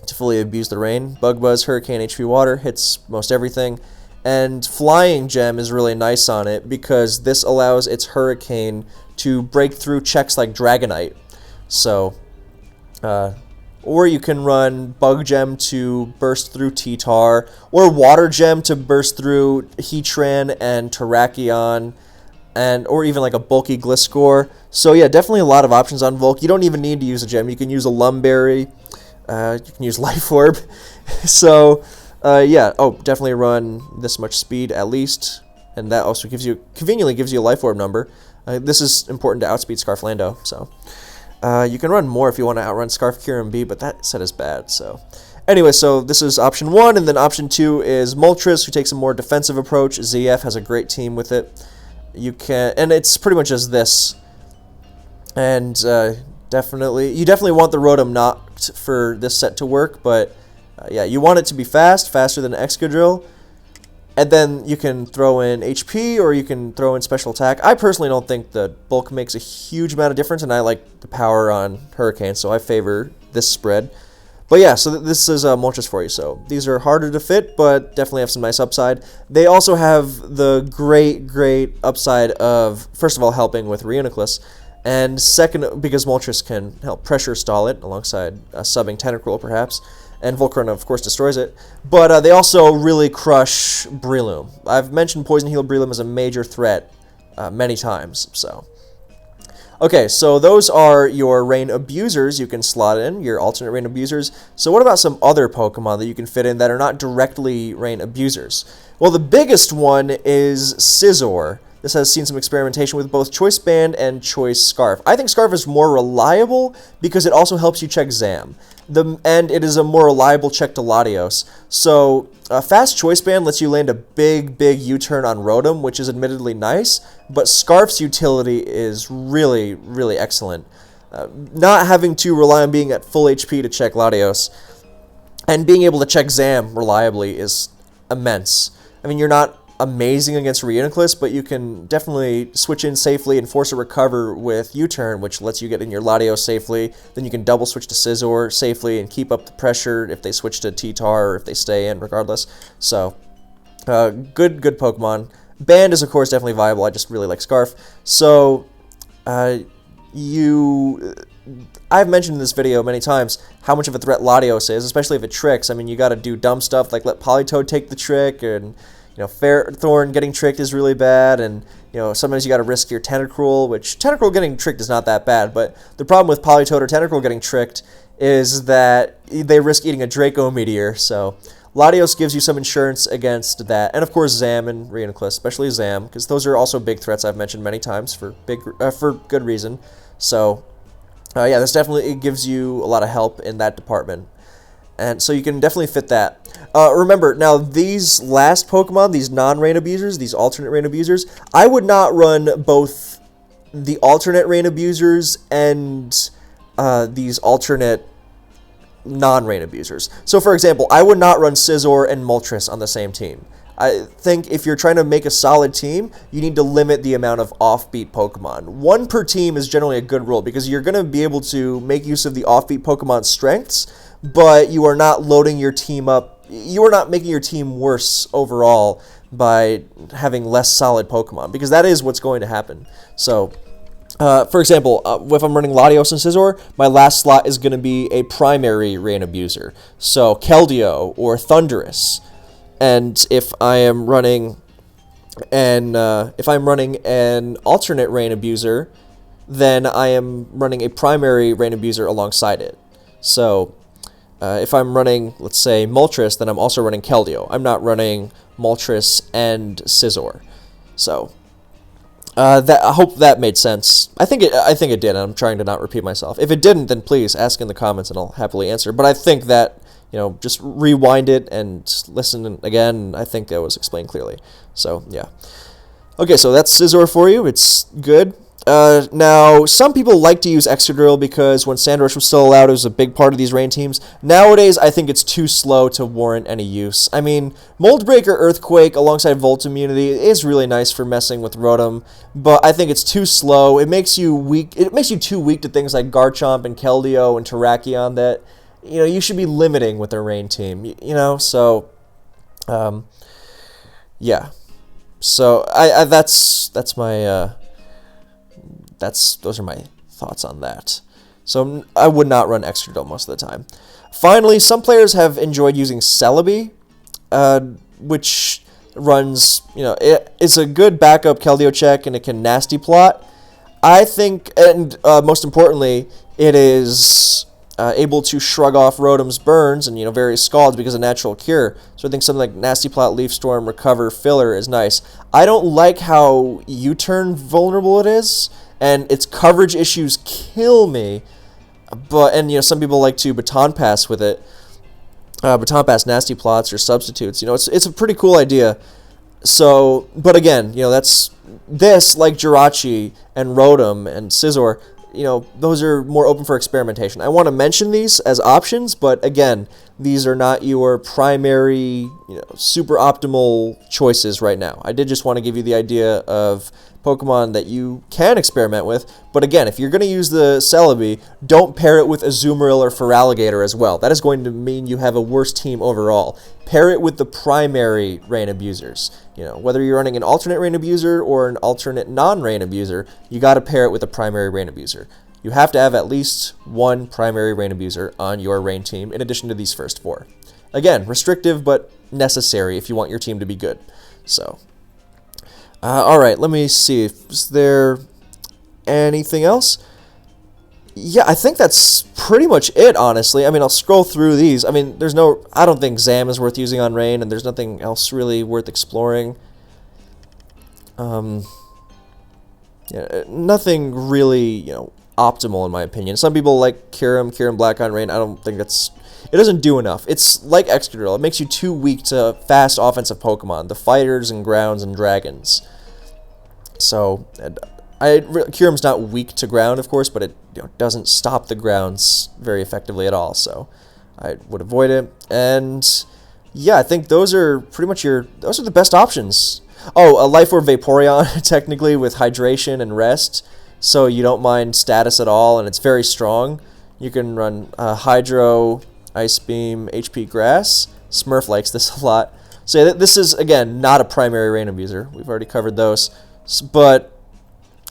to fully abuse the rain. Bug Buzz, Hurricane, HP Water hits most everything. And Flying Gem is really nice on it because this allows its Hurricane to break through checks like Dragonite. So, or you can run Bug Gem to burst through T-Tar, or Water Gem to burst through Heatran and Terrakion, or even like a bulky Gliscor. So yeah, definitely a lot of options on Volk. You don't even need to use a gem. You can use a Lumberry. You can use Life Orb. So yeah, definitely run this much speed at least, and that also conveniently gives you a Life Orb number. This is important to outspeed Scarf Lando. So you can run more if you want to outrun Scarf Kyurem B, but that set is bad. So anyway, so this is option 1, and then option 2 is Moltres, who takes a more defensive approach. ZF has a great team with it. And it's pretty much as this. And you definitely want the Rotom knocked for this set to work, but yeah, you want it to be faster than Excadrill. And then you can throw in HP, or you can throw in special attack. I personally don't think the bulk makes a huge amount of difference, and I like the power on Hurricane, so I favor this spread. But yeah, so this is Moltres for you. So these are harder to fit, but definitely have some nice upside. They also have the great upside of, first of all, helping with Reuniclus, and second, because Moltres can help pressure stall it alongside subbing Tentacruel perhaps, and Volcarona of course destroys it. But they also really crush Breloom. I've mentioned Poison Heal Breloom as a major threat many times. So. Okay, so those are your rain abusers you can slot in, your alternate rain abusers. So what about some other Pokemon that you can fit in that are not directly rain abusers? Well, the biggest one is Scissor. This has seen some experimentation with both Choice Band and Choice Scarf. I think Scarf is more reliable because it also helps you check Zam. and it is a more reliable check to Latios. So Fast Choice Band lets you land a big U-turn on Rotom, which is admittedly nice, but Scarf's utility is really, really excellent. Not having to rely on being at full HP to check Latios, and being able to check Zam reliably is immense. I mean, you're not amazing against Reuniclus, but you can definitely switch in safely and force a recover with U-turn, which lets you get in your Latios safely. Then you can double switch to Scissor safely and keep up the pressure if they switch to T-Tar or if they stay in, regardless. So, good Pokemon. Band is, of course, definitely viable. I just really like Scarf. So, I've mentioned in this video many times how much of a threat Latios is, especially if it tricks. I mean, you got to do dumb stuff like let Politoed take the trick, and Ferrothorn getting tricked is really bad, and sometimes you got to risk your Tentacruel, which Tentacruel getting tricked is not that bad, but the problem with Politoed or Tentacruel getting tricked is that they risk eating a Draco Meteor. So Latios gives you some insurance against that, and of course Zam and Reuniclus, especially Zam, because those are also big threats I've mentioned many times for good reason. So yeah, this definitely gives you a lot of help in that department. And so you can definitely fit that. Remember, now these last Pokemon, these non-Rain Abusers, these alternate Rain Abusers, I would not run both the alternate Rain Abusers and these alternate non-Rain Abusers. So for example, I would not run Scissor and Moltres on the same team. I think if you're trying to make a solid team, you need to limit the amount of offbeat Pokemon. One per team is generally a good rule because you're going to be able to make use of the offbeat Pokemon's strengths, but you are not loading your team up. You are not making your team worse overall by having less solid Pokemon, because that is what's going to happen. So, for example, if I'm running Latios and Scissor, my last slot is going to be a primary Rain Abuser. So, Keldeo or Thundurus. And if I am running an alternate Rain Abuser, then I am running a primary Rain Abuser alongside it. So if I'm running, let's say, Moltres, then I'm also running Keldeo. I'm not running Moltres and Scissor. So I hope that made sense. I think it did. I'm trying to not repeat myself. If it didn't, then please ask in the comments and I'll happily answer. But I think that just rewind it and listen again. I think that was explained clearly. So, yeah. Okay, so that's Scissor for you. It's good. Now, some people like to use Excadrill because when Sandrush was still allowed, it was a big part of these rain teams. Nowadays, I think it's too slow to warrant any use. I mean, Mold Breaker Earthquake alongside Volt Immunity is really nice for messing with Rotom, but I think it's too slow. It makes you weak. It makes you too weak to things like Garchomp and Keldeo and Terrakion that you should be limiting with their rain team, so, yeah. So, those are my thoughts on that. So, I would not run Excadrill most of the time. Finally, some players have enjoyed using Celebi, which runs, it's a good backup Keldeo check, and it can nasty plot. I think, and most importantly, it is able to shrug off Rotom's burns and various scalds because of natural cure. So I think something like Nasty Plot, Leaf Storm, Recover, Filler is nice. I don't like how U-turn vulnerable it is, and its coverage issues kill me. And some people like to Baton Pass with it. Baton Pass Nasty Plots or substitutes. It's a pretty cool idea. So, but again, that's this, like Jirachi and Rotom and Scissor. Those are more open for experimentation. I want to mention these as options, but again, these are not your primary, super optimal choices right now. I did just want to give you the idea of Pokemon that you can experiment with, but again, if you're going to use the Celebi, don't pair it with Azumarill or Feraligatr as well. That is going to mean you have a worse team overall. Pair it with the primary Rain Abusers. Whether you're running an alternate Rain Abuser or an alternate non-Rain Abuser, you got to pair it with a primary Rain Abuser. You have to have at least one primary Rain Abuser on your Rain team in addition to these first four. Again, restrictive but necessary if you want your team to be good. So, alright, let me see. Is there anything else? Yeah, I think that's pretty much it, honestly. I mean, I'll scroll through these. I mean, I don't think Zam is worth using on Rain, and there's nothing else really worth exploring. Yeah, nothing really, optimal in my opinion. Some people like Kyurem Black on Rain. I don't think it doesn't do enough. It's like Excadrill. It makes you too weak to fast offensive Pokemon, the fighters and grounds and dragons. So, Kyurem's not weak to ground, of course, but it doesn't stop the grounds very effectively at all. So, I would avoid it. And yeah, I think those are pretty much those are the best options. Oh, a Life Orb Vaporeon, technically, with hydration and rest, so you don't mind status at all, and it's very strong. You can run Hydro, Ice Beam, HP Grass. Smurf likes this a lot. So yeah, this is, again, not a primary Rain abuser. We've already covered those. But,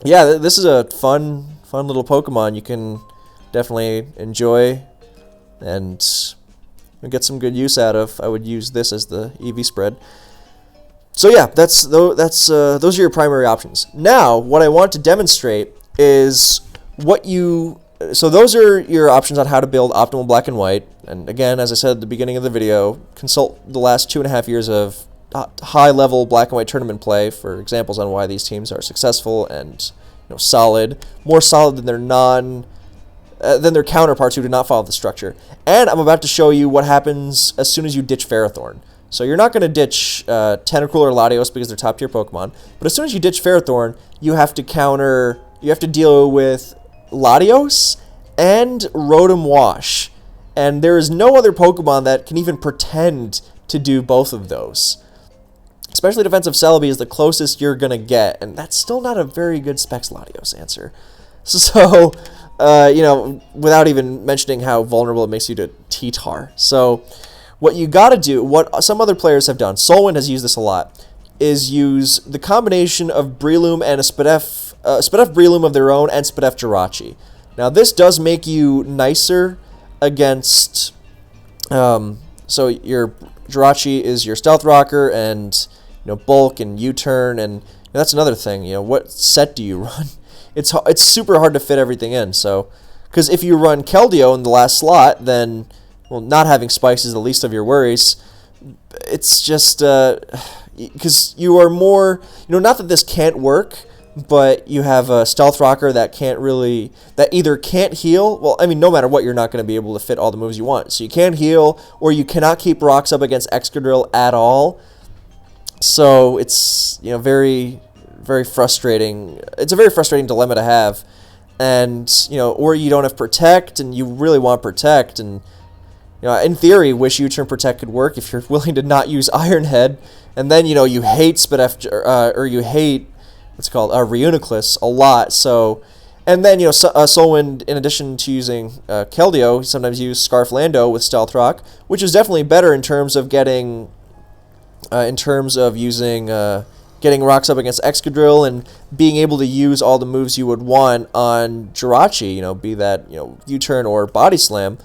yeah, this is a fun little Pokemon you can definitely enjoy and get some good use out of. I would use this as the EV spread. So yeah, those are your primary options. Now, what I want to demonstrate is so those are your options on how to build optimal Black and White. And again, as I said at the beginning of the video, consult the last 2.5 years of high-level Black and White tournament play for examples on why these teams are successful and solid, more solid than their counterparts who do not follow the structure. And I'm about to show you what happens as soon as you ditch Ferrothorn. So you're not going to ditch Tentacruel or Latios because they're top-tier Pokemon. But as soon as you ditch Ferrothorn, you have to deal with Latios and Rotom Wash. And there is no other Pokemon that can even pretend to do both of those. Especially defensive Celebi is the closest you're going to get. And that's still not a very good Specs Latios answer. So, without even mentioning how vulnerable it makes you to T-Tar. So, what you got to do, what some other players have done, Solwyn has used this a lot, is use the combination of Breloom and a Spadef Breloom of their own and Spadef Jirachi. Now, this does make you nicer against, so your Jirachi is your Stealth Rocker and, Bulk and U-Turn, and that's another thing, what set do you run? It's super hard to fit everything in, so, because if you run Keldeo in the last slot, then, well, not having spikes is the least of your worries. It's just, because you are more, not that this can't work, but you have a Stealth Rocker that either can't heal, well, I mean, no matter what, you're not going to be able to fit all the moves you want. So you can't heal, or you cannot keep rocks up against Excadrill at all. So it's, very, very frustrating. It's a very frustrating dilemma to have. And, or you don't have Protect, and you really want Protect, and, in theory, Wish U-Turn Protect could work if you're willing to not use Iron Head. And then, you hate Spadef, or you hate, Reuniclus a lot. So, and then, Solwyn, in addition to using Keldeo, sometimes use Scarf Lando with Stealth Rock, which is definitely better in terms of getting, getting rocks up against Excadrill and being able to use all the moves you would want on Jirachi, be that, U-Turn or Body Slam.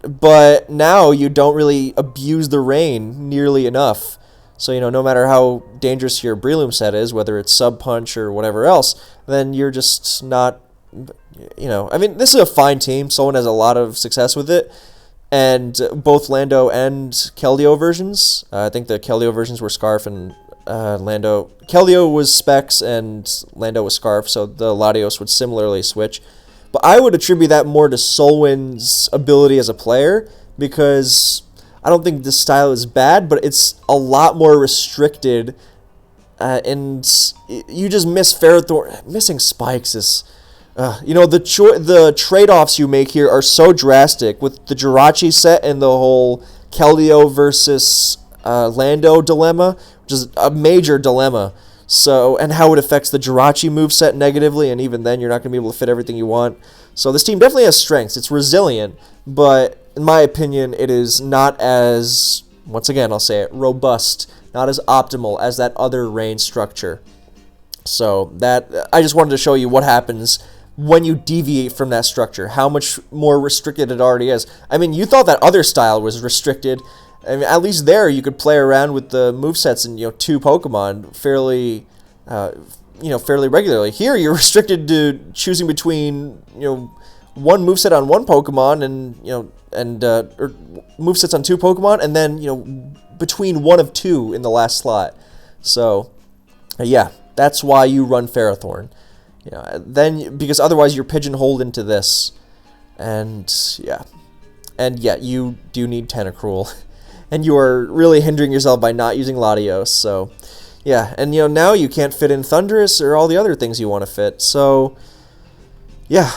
But now you don't really abuse the rain nearly enough. So, no matter how dangerous your Breloom set is, whether it's Sub Punch or whatever else, then you're just not, I mean, this is a fine team. Solwyn has a lot of success with it. And both Lando and Keldeo versions, I think the Keldeo versions were Scarf and Lando. Keldeo was Specs and Lando was Scarf, so the Latios would similarly switch. But I would attribute that more to Solwyn's ability as a player, because I don't think this style is bad, but it's a lot more restricted, and you just miss Ferrothorn. Missing spikes is, the trade-offs you make here are so drastic with the Jirachi set and the whole Keldeo versus Lando dilemma, which is a major dilemma. So, and how it affects the Jirachi moveset negatively, and even then you're not going to be able to fit everything you want. So this team definitely has strengths. It's resilient, but in my opinion, it is not as, once again, I'll say it, robust, not as optimal as that other Rain structure. So that, I just wanted to show you what happens when you deviate from that structure, how much more restricted it already is. I mean, you thought that other style was restricted. I mean, at least there you could play around with the movesets and, two Pokemon fairly regularly. Here you're restricted to choosing between, one moveset on one Pokemon and, or movesets on two Pokemon, and then, between one of two in the last slot. So, yeah, that's why you run Ferrothorn. then because otherwise you're pigeonholed into this, and yet you do need Tentacruel, and you are really hindering yourself by not using Latios. So yeah, and now you can't fit in Thundurus or all the other things you want to fit. So yeah,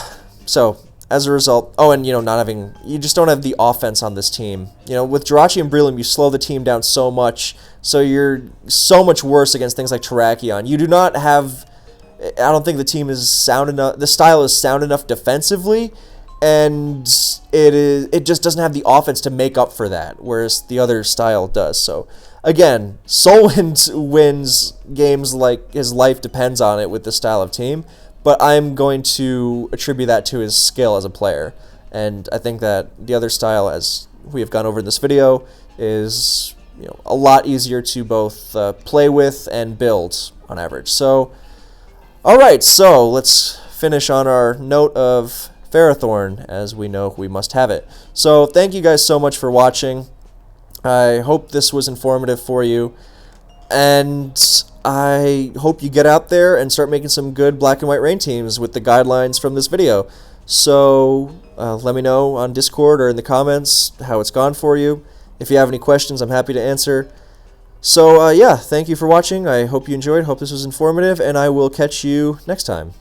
so as a result, and you just don't have the offense on this team. With Jirachi and Breloom, you slow the team down so much, so you're so much worse against things like Terrakion. You do not have, I don't think the team is sound enough, the style is sound enough defensively, and it just doesn't have the offense to make up for that, whereas the other style does. So again, Solwind wins games like his life depends on it with this style of team, but I'm going to attribute that to his skill as a player. And I think that the other style, as we have gone over in this video, is a lot easier to both play with and build on average. So, alright, so let's finish on our note of Ferrothorn, as we know we must have it. So thank you guys so much for watching. I hope this was informative for you, and I hope you get out there and start making some good black and white rain teams with the guidelines from this video. So let me know on Discord or in the comments how it's gone for you. If you have any questions, I'm happy to answer. So yeah, thank you for watching. I hope you enjoyed. Hope this was informative, and I will catch you next time.